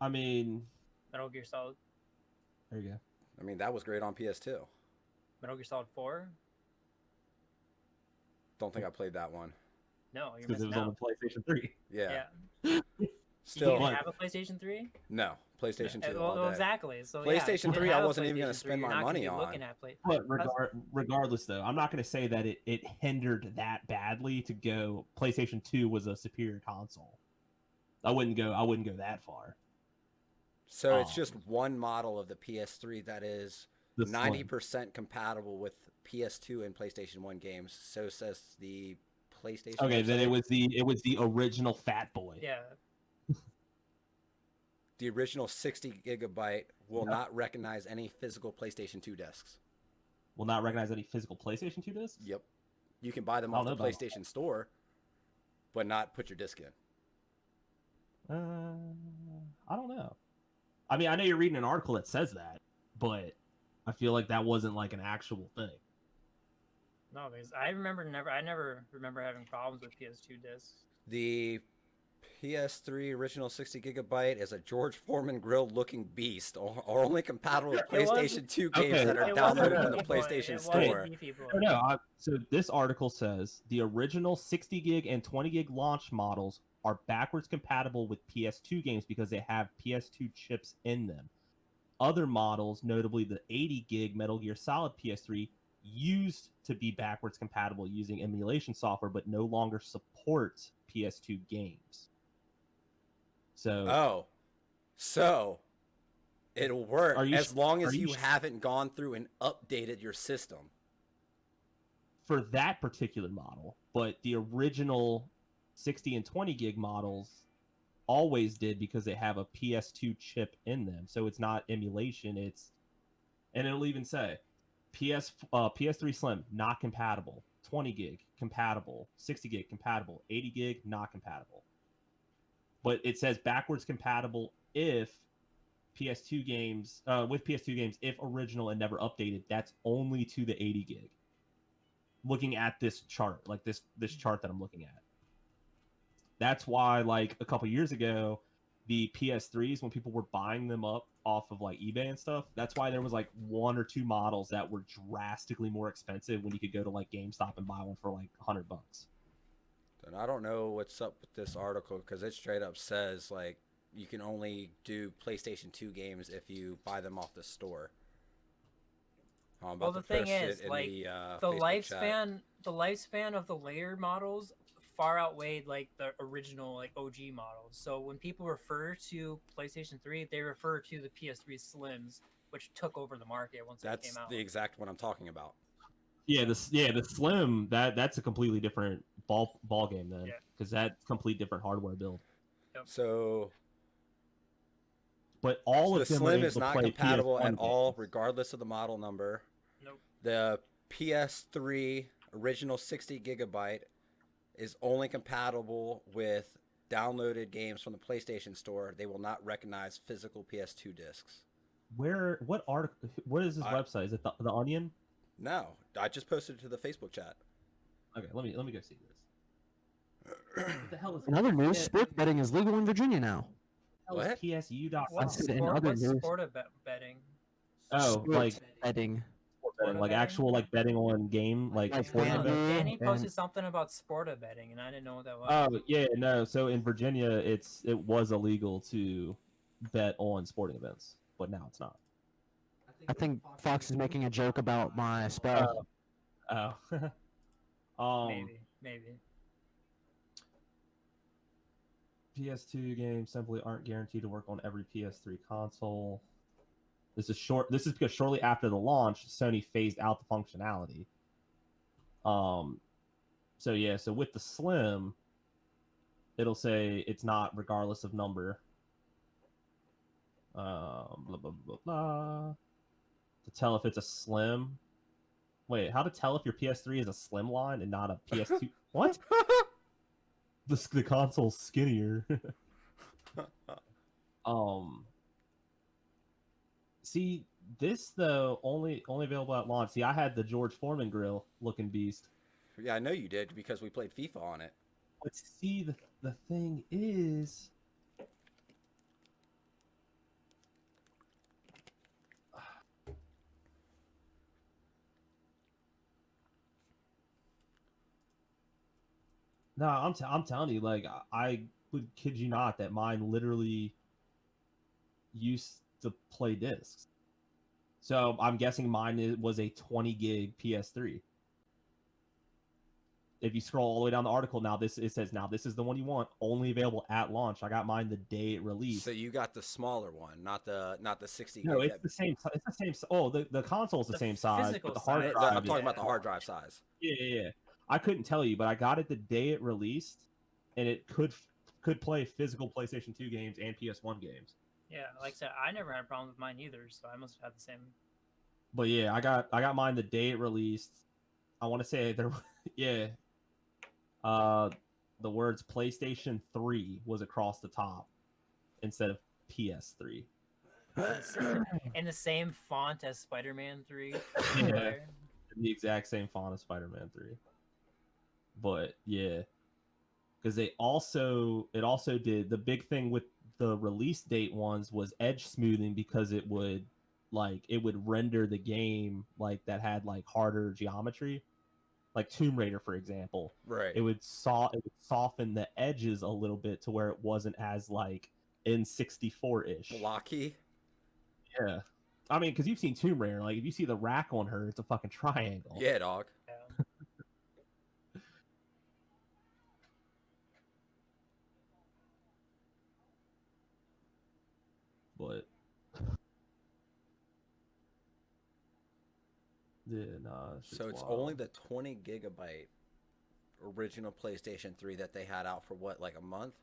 I mean, Metal Gear Solid, there you go. I mean, that was great on PS2. Metal Gear Solid 4. Don't think I played that one. No, you're Because it missing was on out. the PlayStation 3. Yeah. Yeah. Still, you But- have a PlayStation 3? no. PlayStation 2 Well, all day. exactly. So PlayStation yeah, if you 3, have I a wasn't even gonna PlayStation 3, spend you're my not gonna money be on. looking at play. But regardless, though, I'm not going to say that it hindered that badly to go. PlayStation 2 was a superior console. I wouldn't go that far. So it's just one model of the PS3 that is The Slim. 90% compatible with PS2 and PlayStation 1 games. So says the PlayStation. Okay, then website. it was the original Fat Boy. Yeah. The original 60 gigabyte will Yep. not recognize any physical PlayStation 2 discs. Will not recognize any physical PlayStation 2 discs. Yep. You can buy them I off don't the know about PlayStation Store, but not put your disc in. I don't know. I mean, I know you're reading an article that says that, but I feel like that wasn't like an actual thing. No, because I never remember having problems with PS2 discs. The PS3 original 60 gigabyte is a George Foreman grilled looking beast, or only compatible with It was- PlayStation 2 games Okay. that are It was a downloaded from the beefy boy. PlayStation It was a Store. beefy boy. No, so this article says the original 60 gig and 20 gig launch models are backwards compatible with PS2 games because they have PS2 chips in them. Other models, notably the 80 gig Metal Gear Solid PS3, used to be backwards compatible using emulation software, but no longer support PS2 games. So, So it'll work Are you as sh- long as are you you sh- haven't gone through and updated your system. for that particular model, but the original 60 and 20 gig models always did because they have a PS2 chip in them. So it's not emulation, and it'll even say PS3 Slim not compatible. 20 gig compatible, 60 gig compatible, 80 gig not compatible. But it says backwards compatible if PS2 games with PS2 games if original and never updated. That's only to the 80 gig. Looking at this chart, like this chart that I'm looking at. That's why, like, a couple years ago, the PS3s, when people were buying them up off of like eBay and stuff, that's why there was like 1 or 2 models that were drastically more expensive when you could go to like GameStop and buy one for like $100. And I don't know what's up with this article because it straight up says like you can only do PlayStation 2 games if you buy them off the store. I'm about Well, the to thing post is, it in like, the the Facebook chat. lifespan of the later models far outweighed like the original like OG models. So when people refer to PlayStation 3, they refer to the PS3 Slims, which took over the market once it That's came out. the exact one I'm talking about. Yeah, the Slim, that's a completely different ball game then, Yeah. because that's complete different hardware build. So But all the of them are Slim able is to not play compatible PS1 at all, games. regardless of the model number. Nope. The PS3 original 60 gigabyte is only compatible with downloaded games from the PlayStation Store. They will not recognize physical PS2 discs. What is this website? Is it the Onion? No, I just posted it to the Facebook chat. Okay, let me go see this. What the hell is In other news, Yeah, sports betting is legal in Virginia now. hell is What? PSU.com? What's said in other news. sport betting? Oh, like Sports betting. sport betting, like betting? actual like betting on game, like Like sporting No, events. Danny and- posted something about sporta betting, and I didn't know what that was. Oh yeah, no. So in Virginia, it was illegal to bet on sporting events, but now it's not. I think Fox is making a joke about my spell. Oh, Maybe. PS2 games simply aren't guaranteed to work on every PS3 console. This is because shortly after the launch, Sony phased out the functionality. So yeah, so with the Slim, it'll say it's not regardless of number. Blah blah blah blah. To tell if it's a Slim. Wait, how to tell if your PS3 is a Slim line and not a PS2? What? The console's skinnier. See, this though only available at launch. See, I had the George Foreman grill looking beast. Yeah, I know you did because we played FIFA on it. But see, the thing is, no, I'm telling you, like I would kid you not that mine literally used to play discs. So I'm guessing mine was a 20 gig PS3. If you scroll all the way down the article, it says this is the one you want, only available at launch. I got mine the day it released. So you got the smaller one, not the 60 No, gig. it's the same. It's the same. Oh, the console's the same size, physical but the hard size. drive. I'm talking is- about the hard drive size. Yeah. I couldn't tell you, but I got it the day it released, and it could play physical PlayStation 2 games and PS1 games. Yeah, like I said, I never had a problem with mine either, so I must have had the same. But yeah, I got mine the day it released. I want to say there, yeah. The words PlayStation 3 was across the top instead of PS3. In the same font as Spider-Man 3. Yeah. The exact same font as Spider-Man 3. But yeah, because it also did the big thing with the release date ones was edge smoothing, because it would render the game like that had like harder geometry, like Tomb Raider for example. Right. It would soften the edges a little bit to where it wasn't as like N64-ish. Blocky. Yeah. I mean, because you've seen Tomb Raider, like if you see the rack on her, it's a fucking triangle. Yeah, dog. Yeah. But yeah, nah. So it's only the 20 gigabyte original PlayStation 3 that they had out for what, like a month?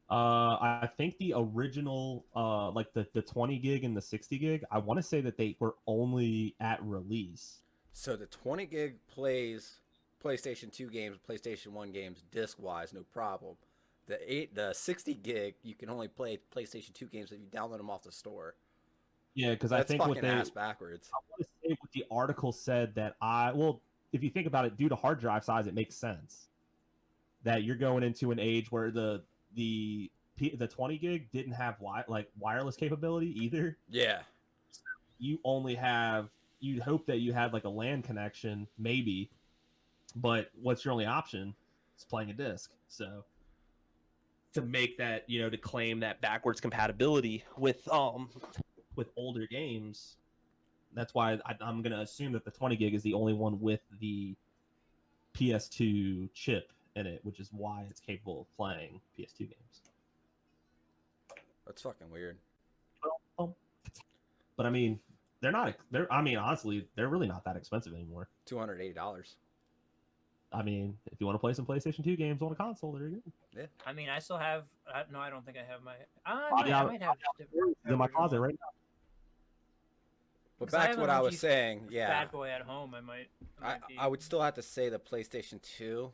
I think the original, like the 20 gig and the 60 gig, I want to say that they were only at release. So the 20 gig plays PlayStation 2 games, PlayStation 1 games disc wise, no problem. The 60 gig you can only play PlayStation 2 games if you download them off the store. Yeah, because I That's think what fucking they ass backwards. I want to say what the article said that if you think about it, due to hard drive size, it makes sense that you're going into an age where the 20 gig didn't have wireless capability either. Yeah. You only have you'd hope that you had like a LAN connection maybe, but what's your only option? It's playing a disc. So to make that, to claim that backwards compatibility with older games, that's why I'm going to assume that the 20 gig is the only one with the PS2 chip in it, which is why it's capable of playing PS2 games. That's fucking weird. But I mean, honestly, they're really not that expensive anymore. $280. I mean, if you want to play some PlayStation 2 games on a console, there you go. Yeah. I mean, I still have. No, I don't think I have my. I might have. It's in my closet right now. But 'Cause I back have to a what I was G saying, yeah. Bad boy at home. I might I would still have to say the PlayStation 2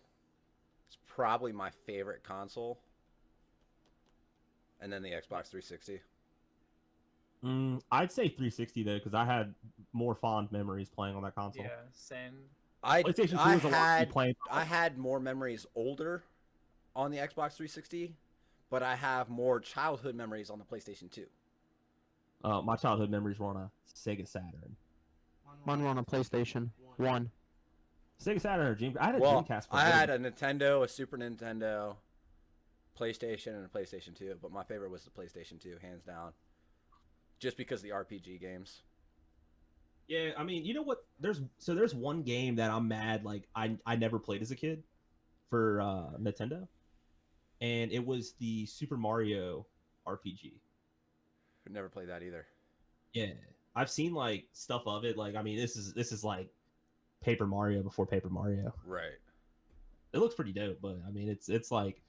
is probably my favorite console. And then the Xbox 360. I'd say 360 though, because I had more fond memories playing on that console. Yeah, same. PlayStation 2 was a lot to be playing. I had more memories older on the Xbox 360, but I have more childhood memories on the PlayStation 2. My childhood memories were on a Sega Saturn. Mine were on a PlayStation 1. Sega Saturn or Dreamcast? I had a Well, Dreamcast. I had a Nintendo, a Super Nintendo, PlayStation, and a PlayStation 2, but my favorite was the PlayStation 2, hands down. Just because of the RPG games. Yeah, I mean, you know what? There's one game that I'm mad like I never played as a kid for Nintendo, and it was the Super Mario RPG. Never played that either. Yeah, I've seen like stuff of it. Like, I mean, this is like Paper Mario before Paper Mario. Right. It looks pretty dope, but I mean, it's like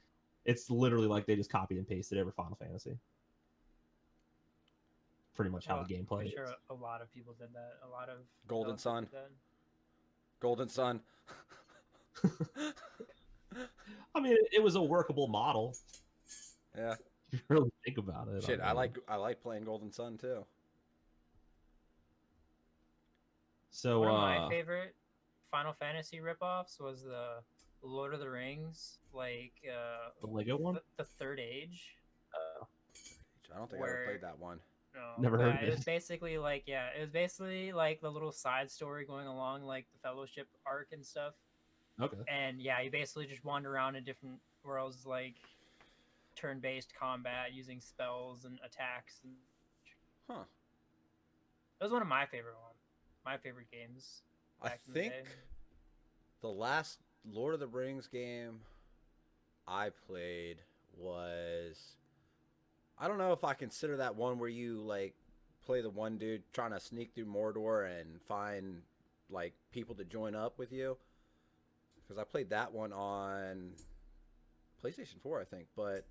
it's literally like they just copied and pasted every Final Fantasy. Pretty much how the game plays. I'm sure a lot of people did that. A lot of Golden Sun. did that. Golden Sun. I mean, it was a workable model. Yeah. If you really think about it. Shit, I mean, I like playing Golden Sun too. So one of my favorite Final Fantasy ripoffs was the Lord of the Rings, like the Lego one, the Third Age. I don't think I ever played that one. No, Never heard of it. it. Was basically like it was basically like the little side story going along, like the Fellowship arc and stuff. Okay. And yeah, you basically just wander around in different worlds, like turn-based combat using spells and attacks. And... Huh. That was one of my favorite games. I think the last Lord of the Rings game I played was, I don't know if I consider that one where you like play the one dude trying to sneak through Mordor and find like people to join up with you, because I played that one on PlayStation 4 I think, but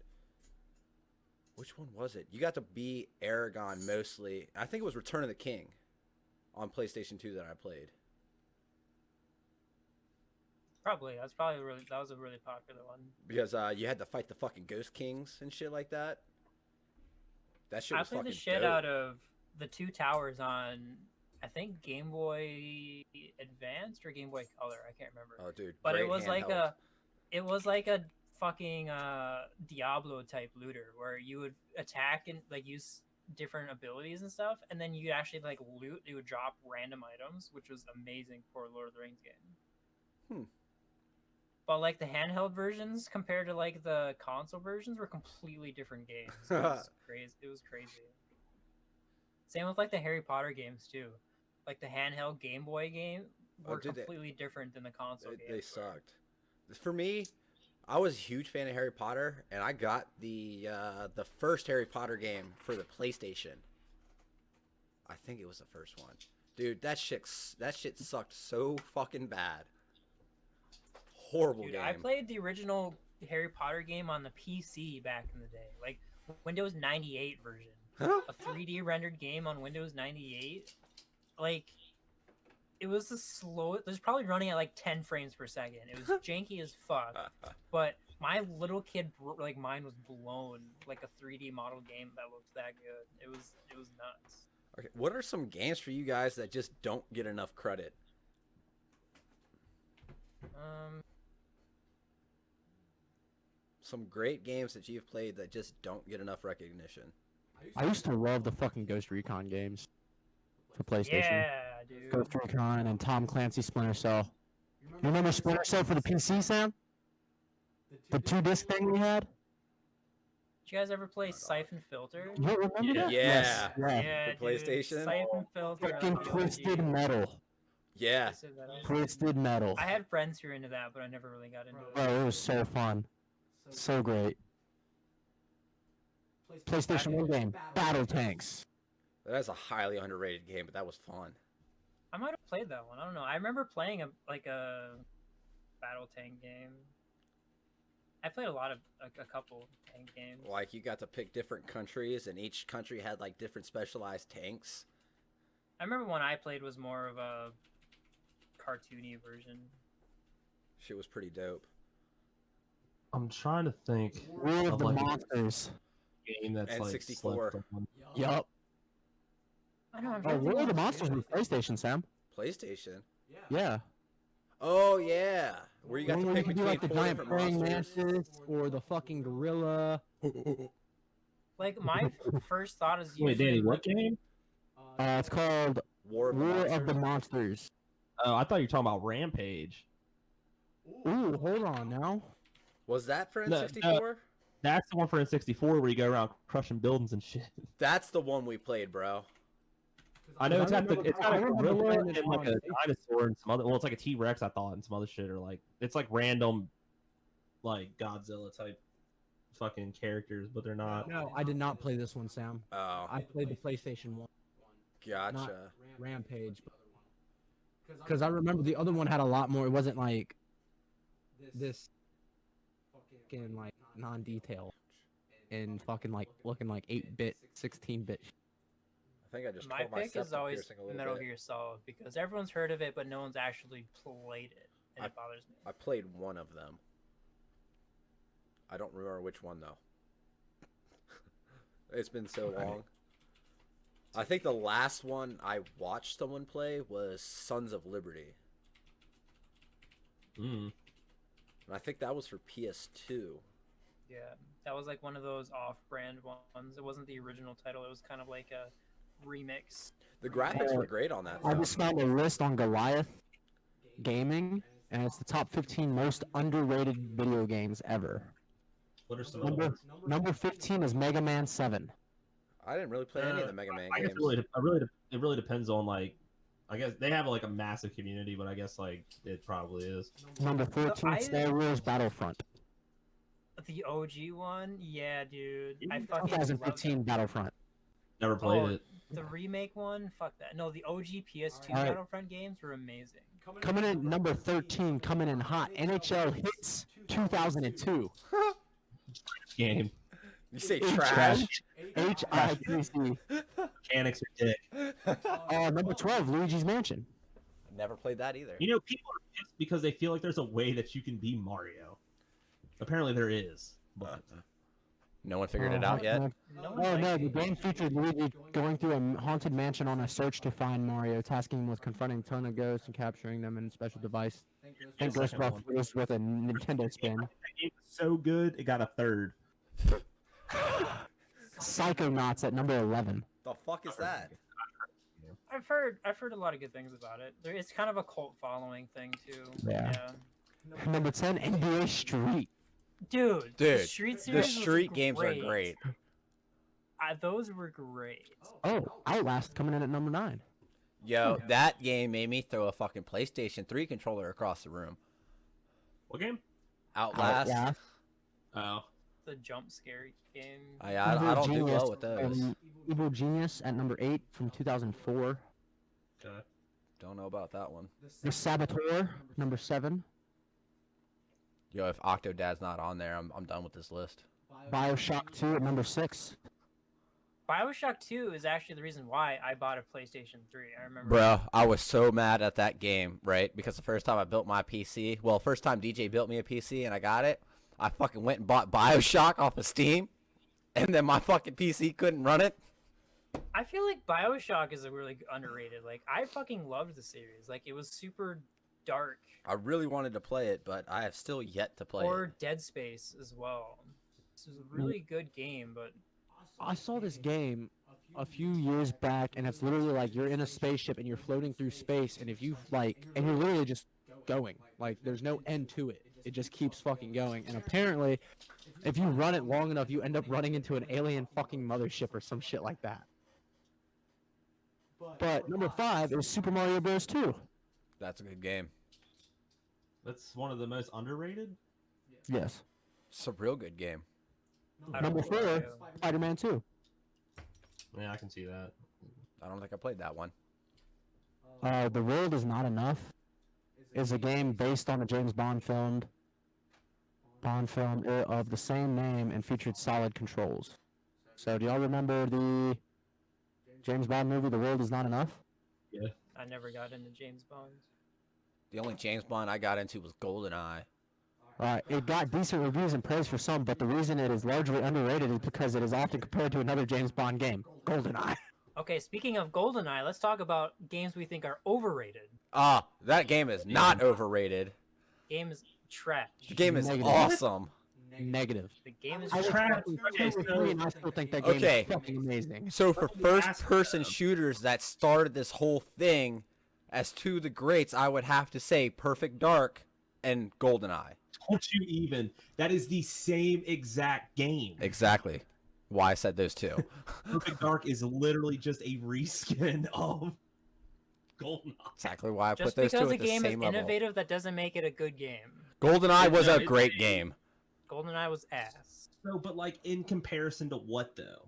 which one was it? You got to be Aragorn mostly. I think it was Return of the King on PlayStation 2 that I played. Probably that was a really popular one, Because you had to fight the fucking Ghost Kings and shit like that. That shit was I played fucking the shit dope. out of the Two Towers on, I think, Game Boy Advanced or Game Boy Color. I can't remember. Oh, dude. But great it was handheld. like a fucking Diablo type looter where you would attack and like use different abilities and stuff, and then you'd actually like loot. You would drop random items, which was amazing for a Lord of the Rings game. But like the handheld versions compared to like the console versions were completely different games. It was crazy. It was crazy. Same with like the Harry Potter games too. Like the handheld Game Boy game were completely different than the console games. They sucked. For me, I was a huge fan of Harry Potter, and I got the first Harry Potter game for the PlayStation. I think it was the first one. Dude, that shit sucked so fucking bad. Horrible game. I played the original Harry Potter game on the PC back in the day, like Windows 98 version. A 3D rendered game on Windows 98. Like, it was the slow. It was probably running at like 10 frames per second. It was janky as fuck. But my little kid, like mine, was blown like a 3D model game that looked that good. It was nuts. Okay, what are some games for you guys that just don't get enough credit? Some great games that you've played that just don't get enough recognition. I used to love the fucking Ghost Recon games for PlayStation. Yeah, dude. Ghost Recon and Tom Clancy Splinter Cell. You remember Splinter Cell for the PC, Sam? The 2-disc thing we had? Did you guys ever play Siphon Filter? You don't remember that? Yeah. Yes, yeah. Yeah, The PlayStation? Dude, Siphon Filter. Fucking on the Twisted OG. Metal. Yeah. Twisted Metal. I had friends who were into that, but I never really got into it. Bro, it was so fun. So great. PlayStation 1 game. Battle Tanks. That's a highly underrated game, but that was fun. I might have played that one. I don't know. I remember playing a battle tank game. I played a couple tank games. Like, you got to pick different countries, and each country had, like, different specialized tanks. I remember one I played was more of a cartoony version. Shit was pretty dope. I'm trying to think War of the like Monsters. a game that's like N64. slept on. Yup. I know. Oh, War of the Monsters was PlayStation, Sam. PlayStation? Yeah. Oh, yeah. Where you got One to where pick you could do between like the 4 giant different praying monsters. mantis or the fucking gorilla. Like my first thought is Wait, usually Danny, what game? It's called War of the War Monsters. of the Monsters. Oh, I thought you were talking about Rampage. Ooh, hold on now. Was that for No, N64? That's the one for N64 where you go around crushing buildings and shit. That's the one we played, bro. I know it's got a I remember gorilla playing it and like on a PlayStation. dinosaur and some other. Well, it's like a T-Rex, I thought, and some other shit, or like it's like random, like Godzilla type, fucking characters, but they're not. No, I did not play this one, Sam. Oh, I played the PlayStation 1, gotcha. not Rampage. Because I remember the other one had a lot more. It wasn't like this fucking like non-detail and fucking like looking like 8-bit, 16-bit. I think I just my tore my pick is septum always piercing a little Metal bit. Gear Solid because everyone's heard of it, but no one's actually played it, and it bothers me. I played one of them. I don't remember which one, though. It's been so long. I think the last one I watched someone play was Sons of Liberty. Mm. And I think that was for PS2. Yeah, that was like one of those off-brand ones. It wasn't the original title. It was kind of like a remix. The graphics were great on that. I though. just found a list on Goliath Gaming, and it's the top 15 most underrated video games ever. What are some other ones? Number 15 is Mega Man 7. I didn't really play any of the Mega Man I guess games. it really depends on like. I guess they have like a massive community, but I guess like it probably is. Number 13, I- Star Wars Battlefront. The OG one, yeah, dude. I fucking love 2015 Battlefront. Never played Oh, it. the remake one. Fuck that. No, the OG PS2 Alright. Battlefront games were amazing. Coming in number 13, coming in hot, NHL Hits 2002. Game You say H- trash. HITC. mechanics are dick. Number 12, Luigi's Mansion. Never played that either. You know, people are pissed because they feel like there's a way that you can be Mario. Apparently, there is, but No one figured it out yet. No one Oh likes no, it. the game featured Luigi going through a haunted mansion on a search to find Mario, tasking him with confronting a ton of ghosts and capturing them in a special device. And The Ghost second one. Brothers with a Nintendo spin. that game was so good it got a third. Psychonauts at number 11. The fuck is that? I've heard a lot of good things about it. It's kind of a cult following thing too. Yeah. Number 10, NBA Street. Dude, Dude, the Street The series was street games are great. Those were great. Oh, Outlast coming in at number 9. Yo, that game made me throw a fucking PlayStation 3 controller across the room. What game? Outlast. Outlast. Oh, The jump scare game. I don't do well with those. Evil Genius at number 8 from 2004. okay. Don't know about that one. The Saboteur, number 7. Yo, if Octodad's not on there, I'm done with this list. Bioshock 2 at number 6. BioShock 2 is actually the reason why I bought a PlayStation 3. I remember. Bro, I was so mad at that game, right? Because the first time I built my PC, well, first time DJ built me a PC and I got it, I fucking went and bought BioShock off of Steam, and then my fucking PC couldn't run it. I feel like BioShock is a really underrated. Like, I fucking loved the series. Like, it was super dark. I really wanted to play it, but I have still yet to play Or it. Dead Space as well. This is a really good game, but I saw this game a few years back, and it's literally like you're in a spaceship and you're floating through space, and if you and you're literally just going. Like, there's no end to it. It just keeps fucking going. And apparently, if you run it long enough, you end up running into an alien fucking mothership or some shit like that. But number 5 is Super Mario Bros. 2. That's a good game. That's one of the most underrated. Yes. It's a real good game. I don't Number know 4, Mario. Spider-Man 2. Yeah, I can see that. I don't think I played that one. The World Is Not Enough is a game based on a James Bond film of the same name and featured solid controls. So do y'all remember the James Bond movie, The World Is Not Enough? I never got into James Bond. The only James Bond I got into was GoldenEye. It got decent reviews and praise for some, but the reason it is largely underrated is because it is often compared to another James Bond game, GoldenEye. Okay, speaking of GoldenEye, let's talk about games we think are overrated. That game is not overrated. Game is trash. The game is Negative. awesome. Negative. The game is I was trash. watching 2 or 3 and I still think that game Okay. is fucking amazing. So for Let me ask first-person you. shooters that started this whole thing, as two of the greats, I would have to say Perfect Dark and GoldenEye. Don't you even? That is the same exact game. Exactly. Why I said those two. Perfect Dark is literally just a reskin of GoldenEye. Exactly why I Just put those two because a at the game is same level. innovative, that doesn't make it a good game. GoldenEye was No, a it's great a- game. GoldenEye was ass. No, but like in comparison to what though?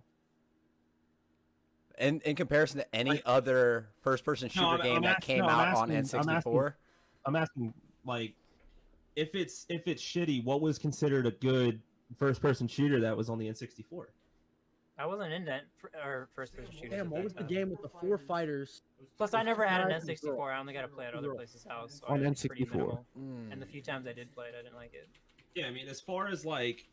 In comparison to any Like- other first-person shooter I'm game that asking- came no, I'm out on asking- I'm N64. I'm asking like if it's shitty, what was considered a good first person shooter that was on the N64? I wasn't in that or first-person shooters. Damn, at what that was the time. game with the 4 fighters? Plus, I never had an Horizon Zero. N64. I only got to play at other places' house. So On I was pretty N64. minimal. Mm. And the few times I did play it, I didn't like it. Yeah, I mean, as far as like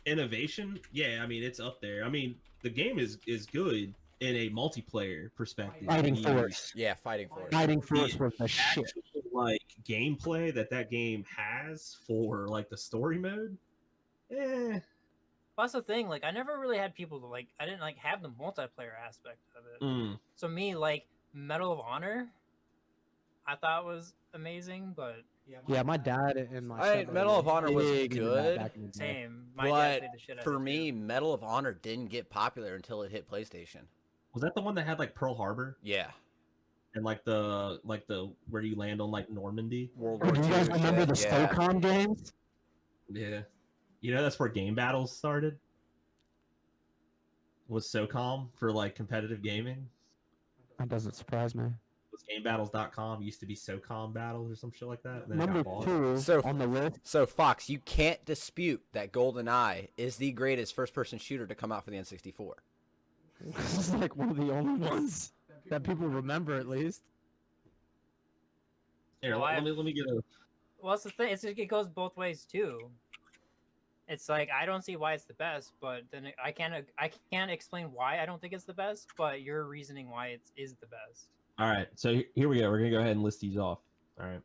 innovation, yeah, I mean it's up there. I mean, the game is good in a multiplayer perspective. Fighting The Force. Yeah, Fighting Force. Fighting Force was the shit. actual, like gameplay that game has for like the story mode, Well, that's the thing. Like, I never really had people to like. I didn't like have the multiplayer aspect of it. So me, like Medal of Honor, I thought was amazing, but Yeah, my dad and my Medal stepbrother of were Honor was big into that good, back in the day. same. My dad But played the shit out for of it, me, too. Medal of Honor didn't get popular until it hit PlayStation. Was that the one that had like Pearl Harbor Yeah. and like the where you land on like Normandy? World Oh, War do you II guys remember shit, the yeah. SOCOM games? Yeah, you know that's where game battles started. Was SOCOM for like competitive gaming? That doesn't surprise me. Was GameBattles.com used to be SOCOM battles or some shit like that? And then it Number got bought. 2 So- on the list. So, Fox, you can't dispute that GoldenEye is the greatest first-person shooter to come out for the N64. This is like one of the only ones that people remember, at least. Here, Well, let me get a. Well, that's the thing. It goes both ways too. It's like I don't see why it's the best, but then I can't explain why I don't think it's the best. But your reasoning why it is the best. All right, so here we go. We're gonna go ahead and list these off. All right.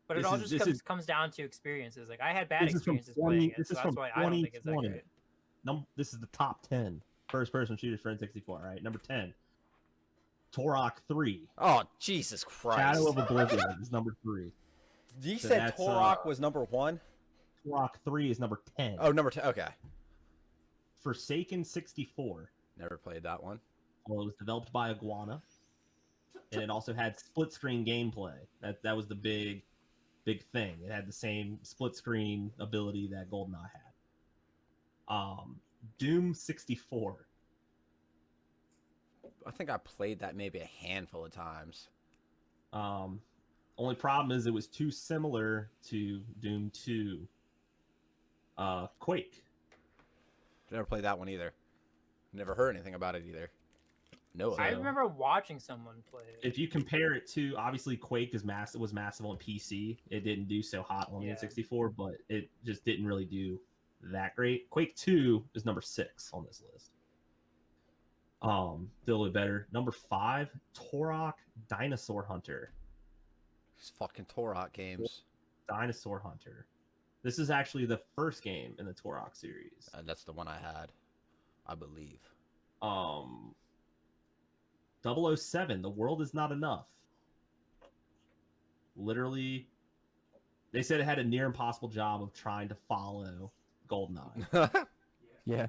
But it This all is- just this is- comes down to experiences. Like I had bad This is from experiences playing it, This so is that's from why I don't think it's that 2020. great. This is the top 10 first-person shooters for N64. All right, number 10, Turok 3. Oh, Jesus Christ. Shadow of Oblivion is number 3. You So said that's, Turok was number 1? Turok 3 is number 10. Oh, number 10. Okay. Forsaken 64. Never played that one. Well, it was developed by Iguana, and it also had split-screen gameplay. That was the big thing. It had the same split-screen ability that GoldenEye had. Doom 64. I think I played that maybe a handful of times. Only problem is it was too similar to Doom 2. Quake. Never played that one either. Never heard anything about it either. No. I So- remember watching someone play it. If you compare it to, obviously Quake was massive on PC. It didn't do so hot on the Yeah. N64, but it just didn't really do that great. Quake 2 is number 6 on this list. Still a little better. Number 5, Turok Dinosaur Hunter. These fucking Turok games. Dinosaur Hunter. This is actually the first game in the Turok series. That's the one I had, I believe. 007, The World Is Not Enough. Literally, they said it had a near impossible job of trying to follow GoldenEye. Yeah.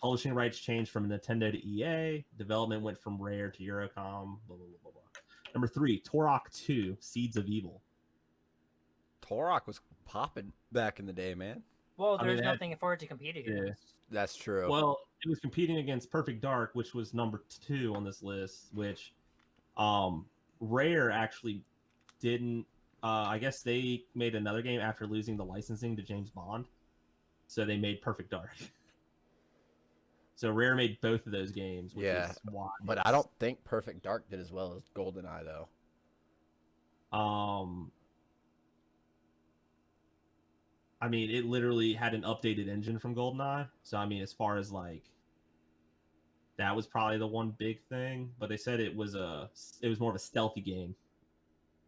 Publishing rights changed from Nintendo to EA. Development went from Rare to Eurocom. Blah, blah, blah, blah. Number 3, Turok 2, Seeds of Evil. Turok was popping back in the day, man. Well, I mean, there's that- nothing for it to compete against. That's true. Well, it was competing against Perfect Dark, which was number 2 on this list, which Rare actually didn't. I guess they made another game after losing the licensing to James Bond. So they made Perfect Dark. So Rare made both of those games. Which Yeah, is why but I don't think Perfect Dark did as well as GoldenEye, though. I mean, it literally had an updated engine from GoldenEye. So I mean, as far as like, that was probably the one big thing. But they said it was more of a stealthy game,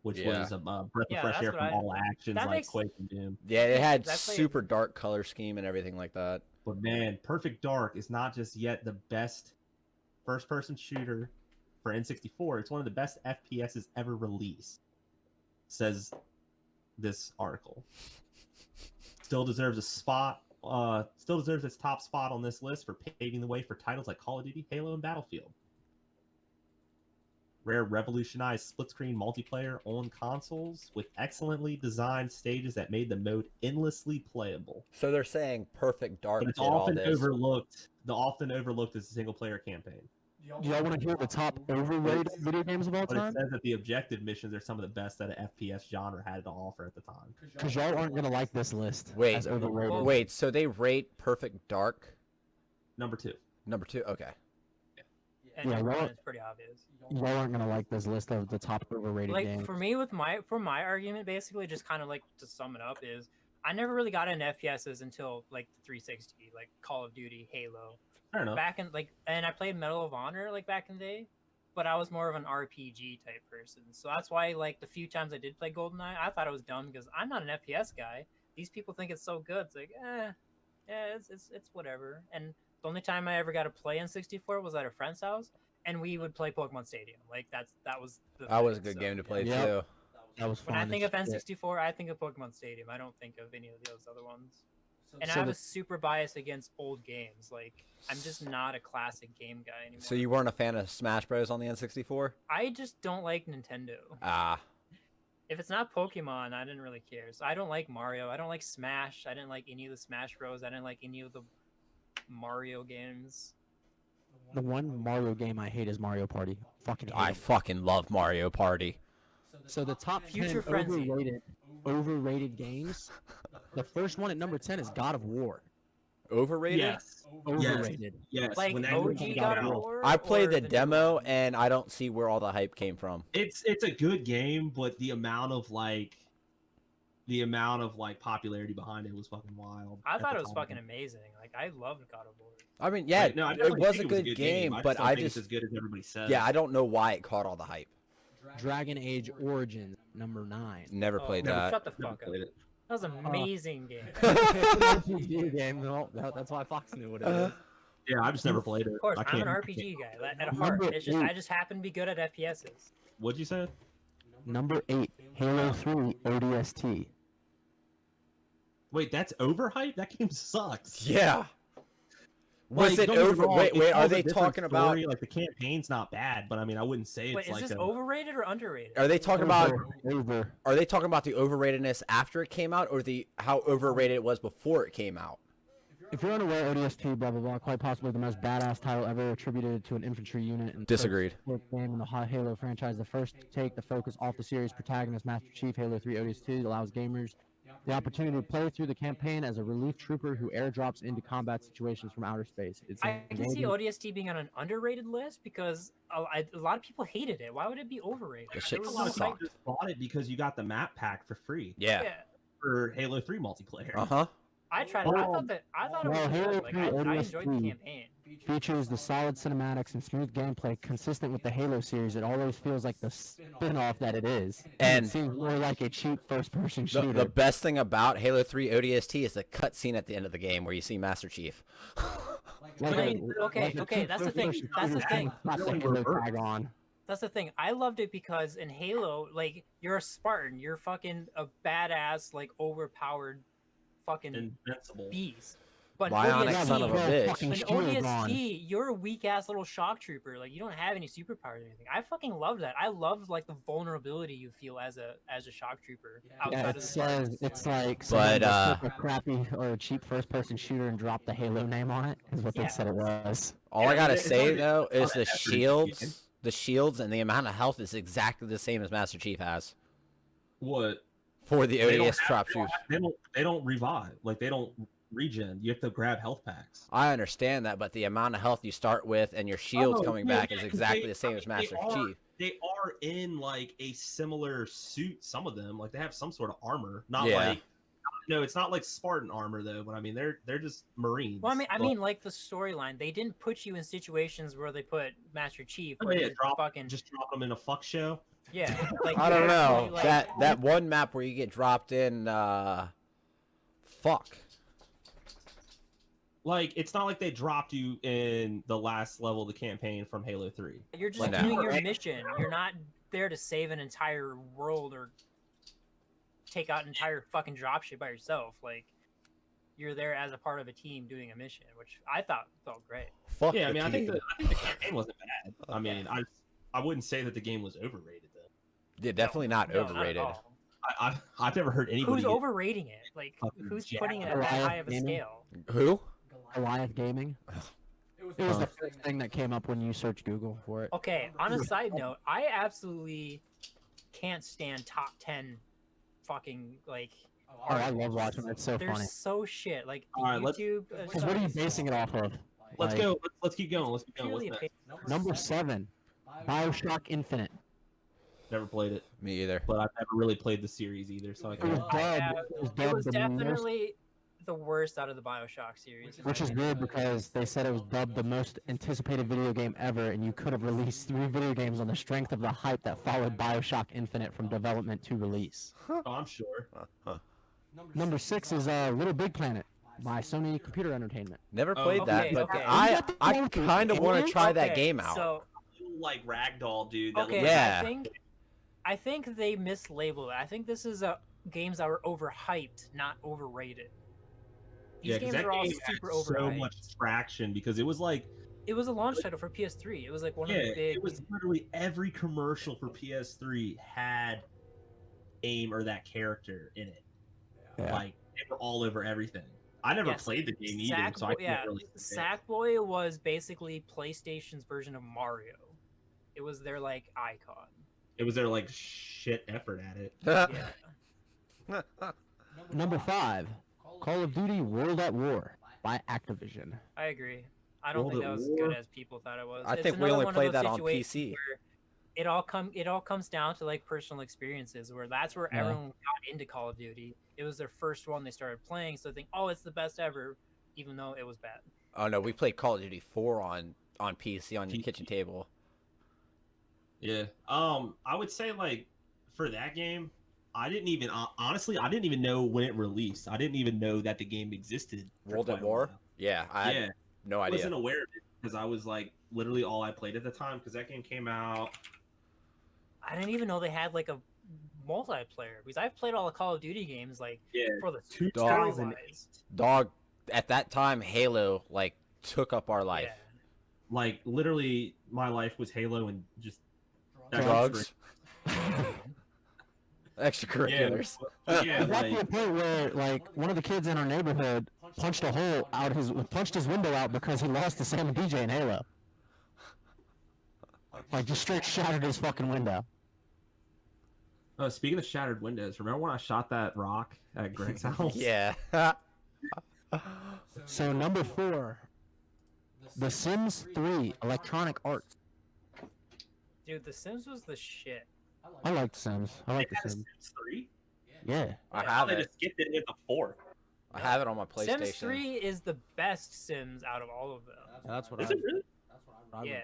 which Yeah. was a breath Yeah, of fresh that's air what from I- all actions that like makes- Quake and Doom. Yeah, it had That's like- super dark color scheme and everything like that. But man, Perfect Dark is not just yet the best first-person shooter for N64. It's one of the best FPSs ever released, says this article. Still deserves a spot. Still deserves its top spot on this list for paving the way for titles like Call of Duty, Halo, and Battlefield. Rare revolutionized split-screen multiplayer on consoles with excellently designed stages that made the mode endlessly playable. So they're saying Perfect Dark But it's did all often this. overlooked. The often overlooked is a single-player campaign. Do y'all want to hear the top overrated video games of all But it time? says that the objective missions are some of the best that an FPS genre had to offer at the time. Because y'all aren't gonna like this list. Wait, as overrated. Well, Wait, so they rate Perfect Dark Number 2. number 2? Okay. And Yeah, number well- one is pretty obvious. Y'all aren't gonna like this list of the top overrated Like games. for me, for my argument, basically, just kind of like to sum it up is, I never really got into FPSs until like the 360, like Call of Duty, Halo. Fair enough. Back in and I played Medal of Honor like back in the day, but I was more of an RPG type person. So that's why like the few times I did play GoldenEye, I thought it was dumb because I'm not an FPS guy. These people think it's so good. It's like, yeah, it's whatever. And the only time I ever got to play N64 was at a friend's house, and we would play Pokemon Stadium. Like that was the That was a thing, good so, game to play, Yep. too. That was fun. When I think as of shit. N64, I think of Pokemon Stadium. I don't think of any of those other ones. And So I have the- a super bias against old games. Like I'm just not a classic game guy anymore. So you weren't a fan of Smash Bros. On the N64? I just don't like Nintendo. Ah. If it's not Pokemon, I didn't really care. So I don't like Mario. I don't like Smash. I didn't like any of the Smash Bros. I didn't like any of the Mario games. The one Mario game I hate is Mario Party. Fucking hate I it. fucking love Mario Party. So the top 10 Future Frenzy. overrated games. The first one at number 10 is God of War. Overrated? Yes. Overrated. Yes. Like when that OG game God came of out. War. I played or the new demo, one? and I don't see where all the hype came from. It's a good game, but the amount of popularity behind it was fucking wild. I at thought the it was time. fucking amazing. Like I loved God of War. I mean, yeah, No, I it definitely was a think good game, but don't I think just, it's as good as everybody says. yeah, I don't know why it caught all the hype. Dragon Age Origins, number 9. Never played no, that. Shut the Never fuck up. played it. That was an amazing game. RPG game. No, that's why Fox knew what it is. Yeah, I just never played it. Of course, I I'm can't. an RPG guy at heart. Number It's just I eight. just happen to be good at FPSs. What'd you say? Number 8, Halo 3 ODST. Wait, that's overhyped? That game sucks. Yeah. Was Like, it don't get me over? wrong, Wait, it wait. Are tells a they different talking about? story, like the campaign's not bad, but I mean, I wouldn't say Wait, it's is like this a. overrated or underrated? Are they talking about? Over. Are they talking about the overratedness after it came out, or the how overrated it was before it came out? If you're unaware, ODST, blah blah blah, quite possibly the most badass title ever attributed to an infantry unit. In Disagreed. the first game in the Halo franchise, the first to take the focus off the series protagonist, Master Chief. Halo 3 ODST allows gamers The opportunity to play through the campaign as a relief trooper who airdrops into combat situations from outer space. It's I can see engaging- ODST being on an underrated list because a lot of people hated it. Why would it be overrated? That I shit think a lot of people sucked. just bought it because you got the map pack for free Yeah. Yeah, for Halo 3 multiplayer. Uh-huh. I tried it. I thought it was Well, good. Halo Like 3 I enjoyed the ODST campaign. features the solid cinematics and smooth gameplay consistent with the Halo series. It always feels like the spin-off that it is. And it seems more like a cheap first-person shooter. The best thing about Halo 3 ODST is the cutscene at the end of the game where you see Master Chief. Okay, that's the thing. That's the thing. Not the Halo tag on. That's the thing. I loved it because in Halo, like, you're a Spartan. You're fucking a badass, like, overpowered fucking Invincible. beast. But Bionic ODST, son of a bitch. fucking in shield ODST, on. you're a weak ass little shock trooper. Like, you don't have any superpowers or anything. I fucking love that. I love like the vulnerability you feel as a shock trooper outside Yeah, of it the says Spartans. it's like But, someone just took a crappy or a cheap first-person shooter and dropped the Halo name on it. Is what Yeah. they said it was. All I Yeah, gotta it's say already- though is it's the effort, shields, and the amount of health is exactly the same as Master Chief has What? for the They don't ODS have- trap they don't troops. have- They don't revive. Like they don't regen. You have to grab health packs. I understand that, but the amount of health you start with and your shields Oh, coming yeah, back yeah, is 'cause exactly they- the same I as mean, Master they are- Chief. They are in like a similar suit. Some of them, like they have some sort of armor. Not Yeah. like no, it's not like Spartan armor though. But I mean, they're just Marines. Well, I But- mean, like the storyline, they didn't put you in situations where they put Master Chief, Oh, where yeah, you're drop fucking just drop them in a fuck show. yeah. Like I don't you're know actually, like, that one map where you get dropped in. Fuck. Like it's not like they dropped you in the last level of the campaign from Halo 3. You're just Like, doing no. your mission. You're not there to save an entire world or take out an entire fucking dropship by yourself. Like you're there as a part of a team doing a mission, which I thought felt great. Fuck. Yeah, I the mean, I think team. the campaign wasn't bad. I mean, I wouldn't say that the game was overrated though. Yeah, definitely not No, at overrated. all. I've never heard anybody. Who's get- overrating it? Like fucking who's jacked putting it up. at that Goliath high of a Gaming? scale? Who? Goliath Gaming. It was the first thing that came up when you search Google for it. Okay, on a side note, I absolutely can't stand top 10 fucking like Oh, I love watching it. It's so they're funny. so shit. Like All right, let's- YouTube. Because what are you basing it off of? Let's Like, go. Let's keep going. Let's keep going. What's Purely next? Number 7, BioShock Infinite. Never played it, Me either. but I've never really played the series either. So I It was can. Yeah, dubbed. It was It dubbed was the most, definitely the worst out of the BioShock series. in my which is opinion. weird because they said it was dubbed the most anticipated video game ever, and you could have released 3 video games on the strength of the hype that followed BioShock Infinite from development to release. Oh, I'm sure. Number 6 is Little Big Planet by Sony Computer Entertainment. Never Oh, played that, okay, but okay. I kind of want to try that Okay, game out. So Little, like ragdoll dude. That okay, looks- Yeah. I think they mislabeled it. I think this is games that were overhyped, not overrated. These Yeah, because games that are all game had super so overhyped. much traction because it was like, It was a launch title for PS3. It was like one yeah, of the big. it was literally every commercial for PS3 had AIM or that character in it. Yeah. Like they were all over everything. I never Yes, played the game either, so I can't really. compare. Sackboy was basically PlayStation's version of Mario. It was their like icon. It was their like shit effort at it. Yeah. Number 5, Call of Duty World at War by Activision. I agree. I don't World think at that was as War? good as people thought it was. I It's think we another only one of played those that on situations PC. where it all comes down to like personal experiences where Yeah. everyone got into Call of Duty. It was their first one they started playing, so they think, oh, it's the best ever, even though it was bad. Oh no, we played Call of Duty 4 on PC on your PC. kitchen table. Yeah. I would say like for that game, I didn't even honestly I didn't even know when it released. I didn't even know that the game existed. for World at quite a War? while. Yeah, I Yeah. had no I idea. wasn't aware of it because I was like literally all I played at the time because that game came out. I didn't even know they had like a multiplayer because I've played all the Call of Duty games like Yeah. for the 2008. story-wise. Dog, at that time, Halo like took up our life. Yeah. Like literally, my life was Halo and just Drugs, extracurriculars. Yeah, It got to like, a point where, like, one of the kids in our neighborhood punched his window out because he lost to Sam and DJ in Halo. Like, just straight shattered his fucking window. Oh, speaking of shattered windows, remember when I shot that rock at Greg's house? Yeah. So number 4, The Sims 3 Electronic Arts. Dude, The Sims was the shit. I like Sims. I like The Had a Sims. Sims 3? Yeah. I How have they it. just skipped it and hit the 4. I have it on my PlayStation. Sims 3 is the best Sims out of all of them. Yeah, that's what Is it really? Yeah.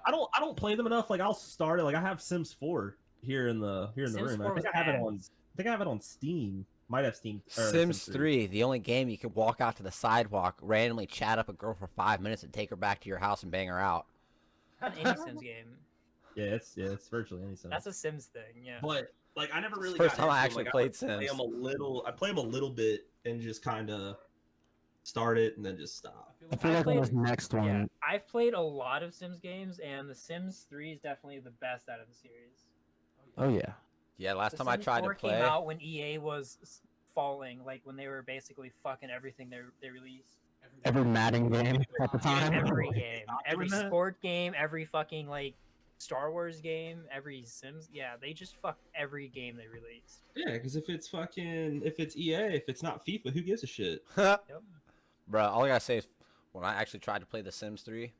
I don't play them enough. Like I'll start it. Like I have Sims 4 here in the Sims room. 4 I think was I have it on. ass. I think I have it on Steam. Might have Steam. or Sims 3, the only game you can walk out to the sidewalk, randomly chat up a girl for 5 minutes, and take her back to your house and bang her out. Not any Sims game. Yeah, it's virtually any Sims. That's a Sims thing, yeah. But like I never really. First got time I into actually them. Like, played I would play Sims. them a little. I play them a little bit and just kind of start it and then just stop. I feel I like on this played- next one, Yeah, I've played a lot of Sims games, and The Sims 3 is definitely the best out of the series. oh yeah. Yeah, last The time I Sims tried 4 to play. came out when EA was falling, like when they were basically fucking everything they released. Every Madden game at the time. Every game, every doing that? sport game, every fucking like Star Wars game, every Sims. Yeah, they just fucked every game they released. Yeah, because if it's EA, if it's not FIFA, who gives a shit? Yep. Bruh, all I gotta say is when I actually tried to play The Sims 3,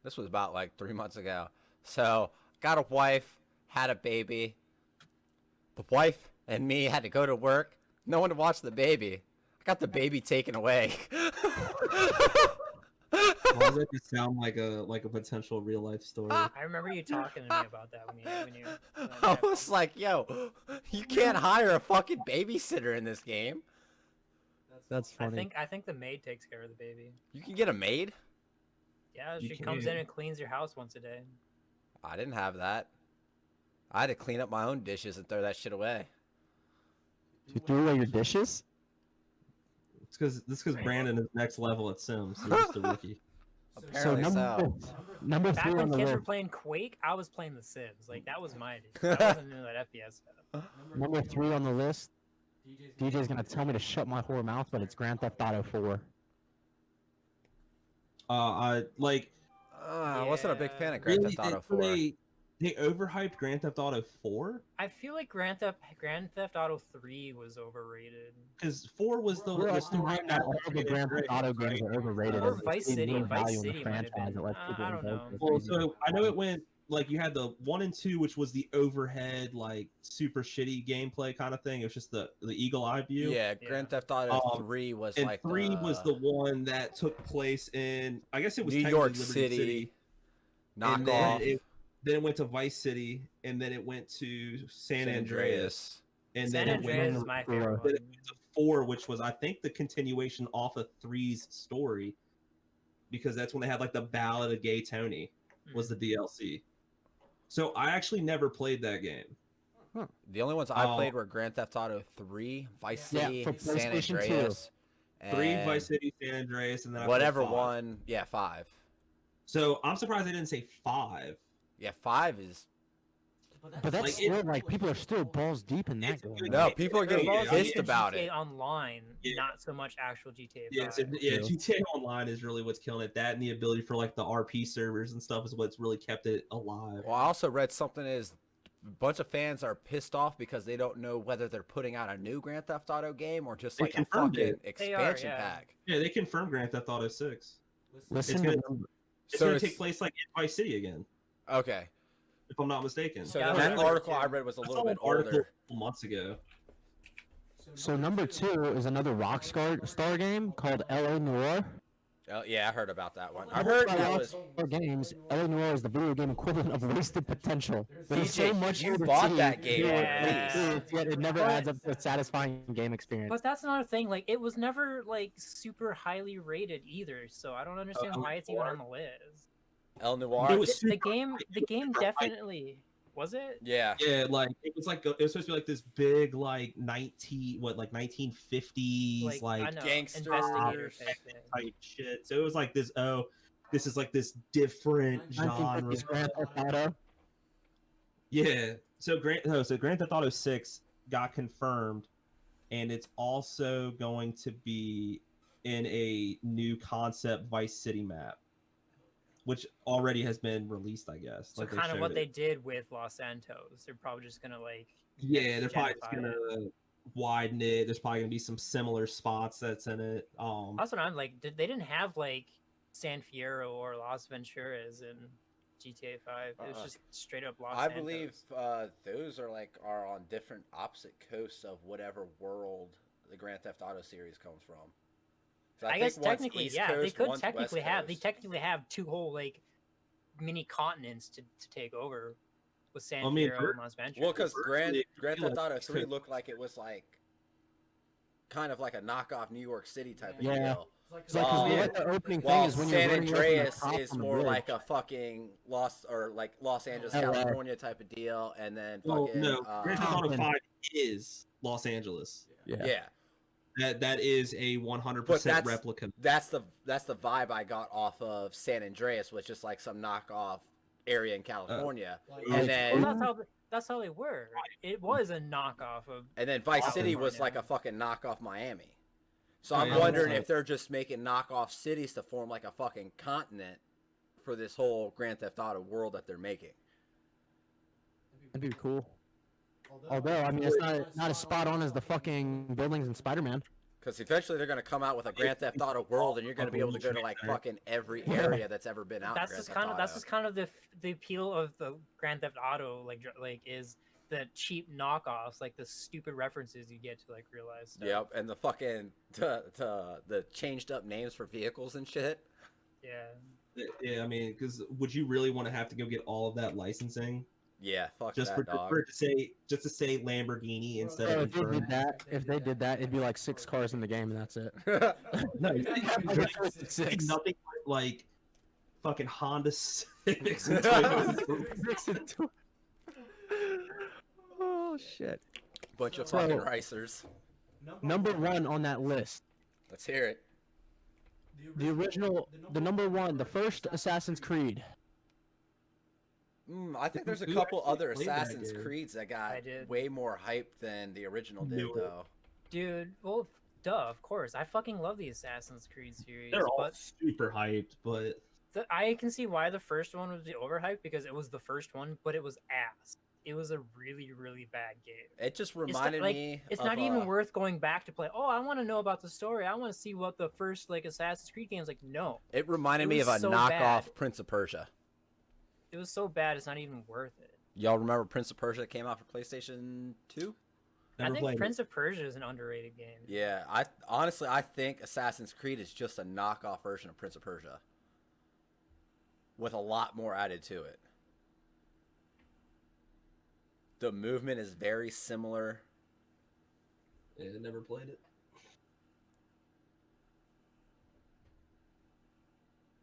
this was about like 3 months ago. So, got a wife, had a baby. The wife and me had to go to work. No one to watch the baby. I got the baby taken away. Why does that just sound like a potential real life story? I remember you talking to me about that when you I was like, yo, you can't hire a fucking babysitter in this game. That's I funny. think the maid takes care of the baby. You can get a maid? Yeah, You she comes in can. and cleans your house once a day. I didn't have that. I had to clean up my own dishes and throw that shit away. You threw away your dishes? It's because Brandon is next level at Sims. He's just a rookie. Apparently number Back 3 when on the kids were list. playing Quake, I was playing The Sims. Like that was my addiction. I wasn't into that FPS stuff. Number 3 on the list. DJ's gonna tell me to shut my whore mouth, but it's Grand Theft Auto 4. I like I wasn't a big fan of Grand really Theft Auto 4. they overhyped Grand Theft Auto 4 I feel like Grand Theft Auto 3 was overrated. because 4 was the We're story like that all the Grand Theft Auto right? games are overrated. Or as Vice they City. lose Vice value in the City might have franchise. been. It lets people I don't invoke know. this Well, reason. so I know it went like you had the 1 and 2, which was the overhead like super shitty gameplay kind of thing. It was just the eagle eye view. Yeah, Yeah. Grand Theft Auto Um, 3 was And like 3 was the one that took place in, I guess it was New technically York Liberty City and knockoff. then it went to Vice City, and then it went to San Andreas, and San then Andreas it is went, my Then favorite then one. it went to 4, which was I think the continuation off of 3's story, because that's when they had like the Ballad of Gay Tony was the DLC. So I actually never played that game. The only ones I Oh. played were Grand Theft Auto 3, Vice Yeah, City, for San PlayStation 2. Andreas, 3, and Vice City, San Andreas, and then I played whatever 5. one. Yeah, 5. So I'm surprised they didn't say 5. Yeah, 5 is. But that's like, still like people are still balls deep in that It's a game. good No, game. people are Yeah, getting yeah, Balls I mean, pissed in about GTA it. Online, Yeah. not so much actual GTA 5. Yeah, so, True. GTA Online is really what's killing it. That and the ability for like the RP servers and stuff is what's really kept it alive. Well, I also read something is a bunch of fans are pissed off because they don't know whether they're putting out a new Grand Theft Auto game or just They like a confirmed fucking it. They are, expansion yeah. pack. Yeah, they confirmed Grand Theft Auto 6. Listen It's to gonna- number, It's So going to it's- take place like in Vice City again, Okay, if I'm not mistaken. so Yeah, the that's article like- I read was a I little saw an bit article older. a couple months ago. so number 2 is another Rockstar game called LA Noir. Oh, yeah, I heard about that one. I Published heard by that was. Rockstar Games. LA Noir is the video game equivalent of Wasted Potential. There's DJ, so much you here to bought see, that game on yet it never But- adds up to a satisfying game experience. But that's another thing. Like, it was never like super highly rated either. So I don't understand why it's even on the list. El Noir. It was The super game, high. the It was game super high. definitely was it. Yeah. Yeah, like it was supposed to be like this big like 1950s I like know, gangster investigator type thing. type shit. So it was like this. Oh, this is like this different genre. 1950s Grand Theft Auto. Yeah. So Grand Theft Auto 6 got confirmed, and it's also going to be in a new concept Vice City map, which already has been released, I guess. So Like, they kind of showed what it. they did with Los Santos. They're probably just gonna like Yeah, they're probably just gentrify it. gonna widen it. There's probably gonna be some similar spots that's in it. That's what I'm like. They didn't have like San Fierro or Las Venturas in GTA 5. It was just straight up Los I Santos. believe those are on different opposite coasts of whatever world the Grand Theft Auto series comes from. So I think guess one's technically, East yeah, they Coast, could one's technically West have. They Coast. technically have two whole like mini continents to take over with San I mean, Fierro and Las Venturas. Well, because Grand Virtually, Theft like, Auto 3 could- looked like it was like kind of like a knockoff New York City type of Yeah. deal. It's like, 'cause Um, like the opening thing While is when you're San running away from the Andreas cops is on the more bridge. like a fucking Los Angeles, LA. California type of deal, and then well, fucking no, Grand Theft Auto Compton. 5 is Los Angeles. yeah. That is a But 100% replica. that's the vibe I got off of San Andreas, was just like some knockoff area in California, and then That's how they were. It was a knockoff of. Vice City was California. like a fucking knockoff Miami. So Oh, I'm yeah, wondering that's if they're just making knockoff cities to form like a fucking continent for this whole Grand Theft Auto world that they're making. That'd be cool. Although, I mean, it's not as spot on as the fucking buildings in Spider-Man. Because eventually they're going to come out with a Grand Theft Auto world, and you're going to be able to go to like fucking every area that's ever been out. That's in just Grand kind Theft of the appeal of the Grand Theft Auto like is the cheap knockoffs, like the stupid references you get to like real life stuff. Yep, and the fucking the changed up names for vehicles and shit. Yeah. Yeah, I mean, because would you really want to have to go get all of that licensing Yeah, fuck just that, dog. for it to say Lamborghini instead So of if they did that, it'd be like 6 cars in the game, and that's it. no, Six. nothing like fucking Honda Civics and Toyotas. Oh shit! Bunch of So- fucking racers. Number 1 on that list, Let's hear it. the original, the number 1, the first Assassin's Creed. I think there's a Who couple actually other played that Assassin's game? Creeds that I got did. way more hype than the original did, Knew it. though. Dude, well, duh, of course. I fucking love the Assassin's Creed series, They're all but super hyped, but I can see why the first one was the overhyped because it was the first one, but it was ass. It was a really, really bad game. It just It's not, reminded like, me. it's of, not even worth going back to play. Oh, I want to know about the story. I want to see what the first like Assassin's Creed game is like. No, It reminded it me of a was so knockoff bad. Prince of Persia. it was so bad. It's not even worth it. Y'all remember Prince of Persia that came out for PlayStation 2? never I think played it. Prince of Persia is an underrated game. Yeah, I honestly think Assassin's Creed is just a knockoff version of Prince of Persia, with a lot more added to it. The movement is very similar. Yeah, never played it.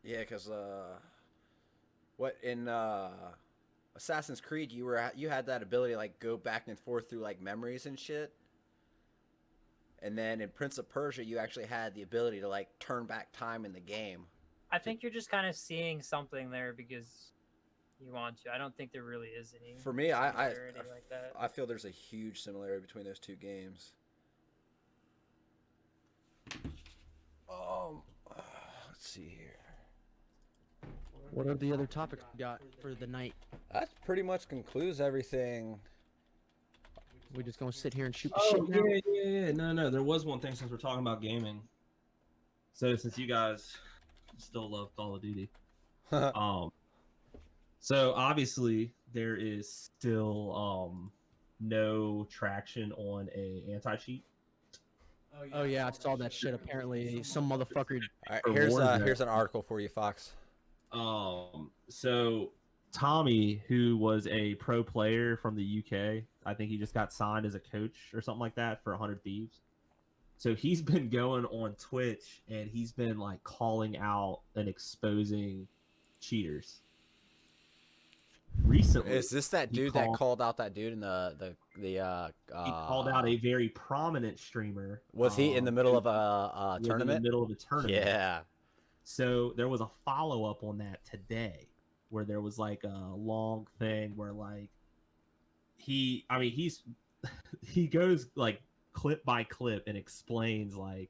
Yeah, because what in Assassin's Creed you had that ability to like go back and forth through like memories and shit. And then in Prince of Persia, you actually had the ability to like turn back time in the game. I think you're just kind of seeing something there because you want to. I don't think there really is any. For me, I similarity like that. I feel there's a huge similarity between those two games. Let's see here. What are the other topics we got for the night? That pretty much concludes everything. We just gonna sit here and shoot the Oh shit now? yeah. No. There was one thing since we're talking about gaming. So since you guys still love Call of Duty, so obviously there is still no traction on a anti-cheat. Oh yeah, I saw that shit. Apparently, some motherfucker. All right, For here's Warzone. an article for you, Fox. So Tommy, who was a pro player from the UK, I think he just got signed as a coach or something like that for 100 Thieves. So he's been going on Twitch and he's been like calling out and exposing cheaters. Recently, Is this that he dude that called- called out that dude in he called out a very prominent streamer. Was he in the middle of a was in the tournament? middle of a tournament. Yeah. So there was a follow up on that today, where there was like a long thing where like he goes like clip by clip and explains like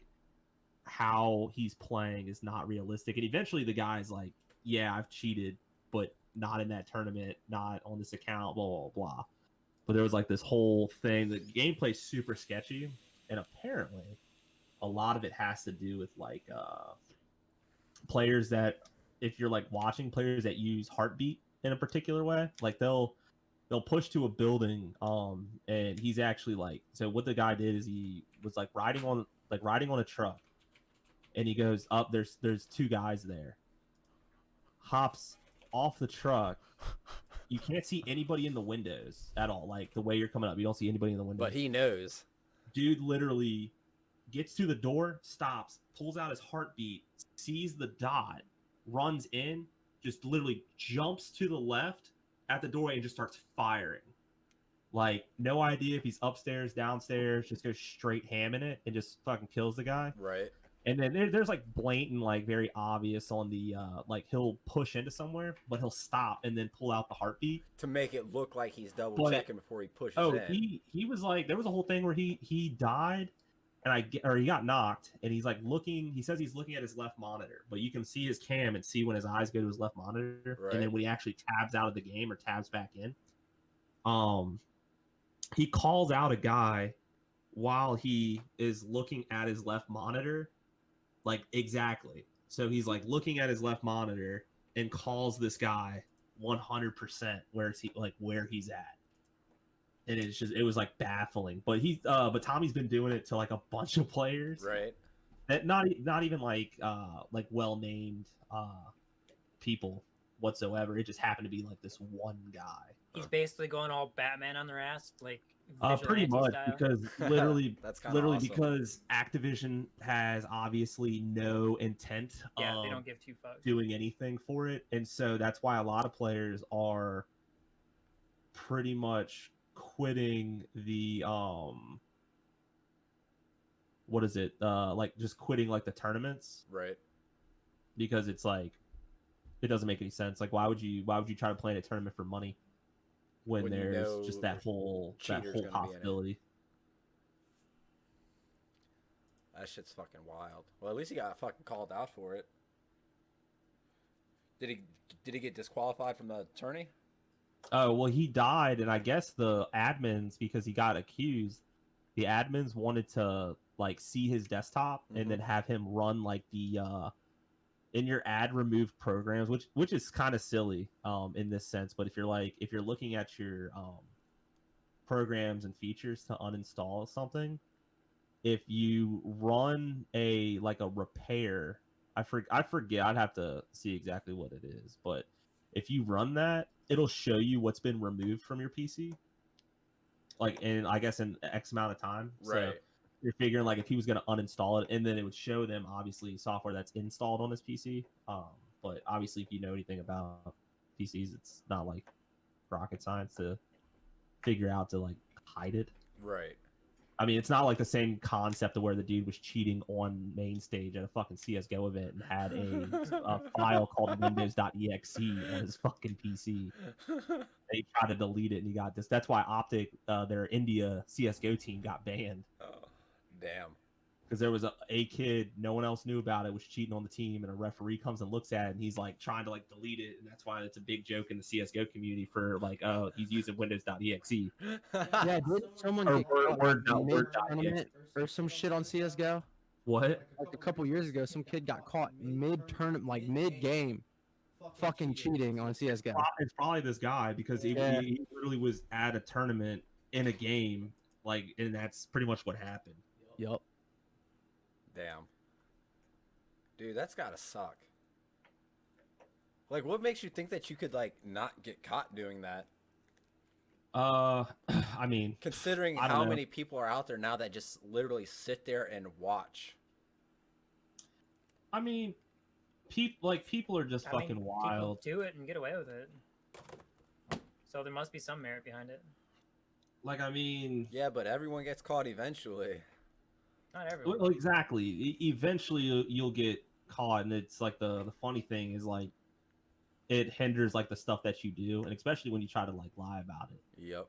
how he's playing is not realistic, and eventually the guy's like, "Yeah, I've cheated, but not in that tournament, not on this account, blah blah blah." but there was like this whole thing. The gameplay's super sketchy, and apparently, a lot of it has to do with like players that, if you're like watching players that use heartbeat in a particular way, like they'll push to a building, and he's actually like, so what the guy did is he was like riding on a truck, and he goes up. There's two guys there. Hops off the truck. You can't see anybody in the windows at all. Like the way you're coming up, you don't see anybody in the windows. But he knows. Dude literally gets to the door, stops, pulls out his heartbeat, sees the dot, runs in, just literally jumps to the left at the doorway and just starts firing. Like, no idea if he's upstairs, downstairs, just goes straight hamming it and just fucking kills the guy. Right. And then there's like blatant, like very obvious on the like he'll push into somewhere, but he'll stop and then pull out the heartbeat To make it look like he's double checking before he pushes in. he was like, there was a whole thing where he died, and he got knocked, and he's like looking. He says he's looking at his left monitor, but you can see his cam and see when his eyes go to his left monitor, Right. and then when he actually tabs out of the game or tabs back in, he calls out a guy while he is looking at his left monitor. Like, exactly. So he's like looking at his left monitor and calls this guy 100% where he's at. And it was like baffling. But Tommy's been doing it to like a bunch of players. Right. That not even like well named people whatsoever. It just happened to be like this one guy. He's basically going all Batman on their ass, like Pretty much, vigilante style. because literally That's kinda literally awesome. because Activision has obviously no intent Yeah, of they don't give two fucks. doing anything for it, and so that's why a lot of players are pretty much quitting the what is it, like just quitting like the tournaments, Right. because it's like it doesn't make any sense. Like, why would you try to play in a tournament for money when When you there's know just that whole cheaters gonna be in it. possibility? That shit's fucking wild. Well, at least he got fucking called out for it. Did he get disqualified from the tourney? Oh, well, he died, and I guess the admins, because he got accused, the admins wanted to like see his desktop and then have him run like the in your ad removed programs, which is kind of silly in this sense. But if you're looking at your programs and features to uninstall something, if you run a repair, I forget, I'd have to see exactly what it is, but if you run that, it'll show you what's been removed from your PC, like in, I guess, in X amount of time. Right. So you're figuring like if he was going to uninstall it, and then it would show them obviously software that's installed on his PC. But obviously, if you know anything about PCs, it's not like rocket science to figure out to like hide it. Right. I mean, it's not like the same concept of where the dude was cheating on main stage at a fucking CSGO event and had a file called windows.exe on his fucking PC. And he tried to delete it, and he got this. That's why Optic, their India CSGO team, got banned. Oh, damn. Because there was a kid, no one else knew about it, was cheating on the team, and a referee comes and looks at it, and he's like trying to like delete it, and that's why it's a big joke in the CSGO community for like, oh, he's using windows.exe. Yeah, did someone Or get caught Word.exe. mid-tournament or some shit on CS:GO? What? Like a couple years ago, some kid got caught mid-tournament, like mid-game, fucking cheating on CS:GO. It's probably this guy, because he literally was at a tournament in a game, like, and that's pretty much what happened. Yup. Damn. Dude, that's gotta suck. Like, what makes you think that you could, like, not get caught doing that? I mean, Considering I don't how know. many people are out there now that just literally sit there and watch. people are just fucking people wild. do it and get away with it. So there must be some merit behind it. Like, I mean, Yeah, but everyone gets caught eventually. Not everyone. well, exactly. Eventually, you'll get caught, and it's like the funny thing is like it hinders like the stuff that you do, and especially when you try to like lie about it. Yep.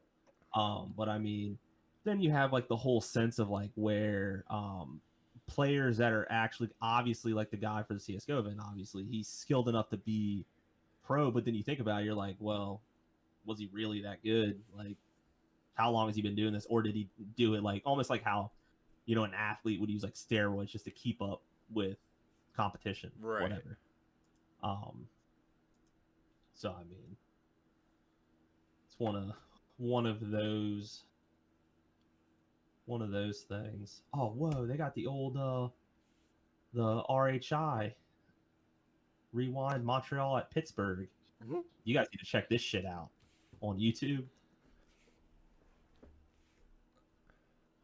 But I mean, then you have like the whole sense of like where players that are actually obviously like the guy for the CS:GO event, obviously he's skilled enough to be pro, but then you think about it, you're like, well, was he really that good? Like, how long has he been doing this, or did he do it like almost like how, an athlete would use like steroids just to keep up with competition, Right. whatever. So I mean, it's one of those things. Oh, whoa, they got the old the RHI Rewind Montreal at Pittsburgh. Mhm. You guys need to check this shit out on YouTube.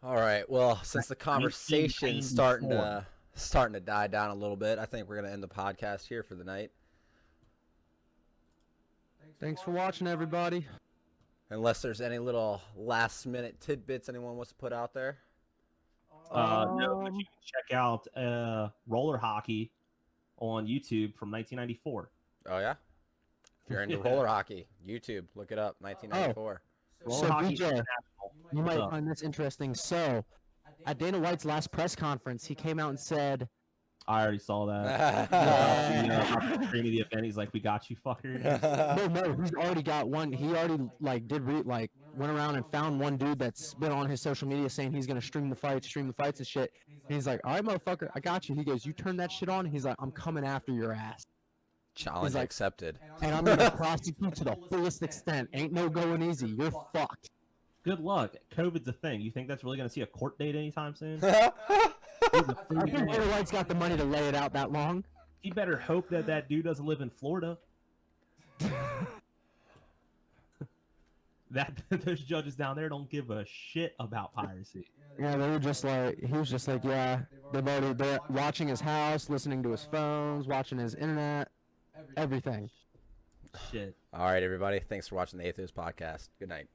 All right. Well, since the conversation's starting to die down a little bit, I think we're gonna end the podcast here for the night. Thanks for watching, everybody. Unless there's any little last minute tidbits anyone wants to put out there. No, but you can check out roller hockey on YouTube from 1994. Oh yeah. If you're into roller hockey, YouTube, look it up. 1994. Roller So, hockey BJ, international. You might What's up? find this interesting. So, at Dana White's last press conference, he came out and said, I already saw that. Yeah. Creamy the event. He's like, "We got you, fucker." No, he's already got one. He already went around and found one dude that's been on his social media saying he's gonna stream the fights and shit. And he's like, all right, motherfucker, I got you. He goes, you turn that shit on. He's like, I'm coming after your ass, Challenge like- accepted. and I'm gonna prosecute to the fullest extent. Ain't no going easy. You're fucked. Good luck. COVID's a thing. You think that's really gonna see a court date anytime soon? I think Dana White's got the money to lay it out that long. He better hope that dude doesn't live in Florida. Those judges down there don't give a shit about piracy. Yeah, they were just like, he was just like, yeah, they're watching his house, listening to his phones, watching his internet, everything. Shit. All right, everybody. Thanks for watching the AthosPodcast. Good night.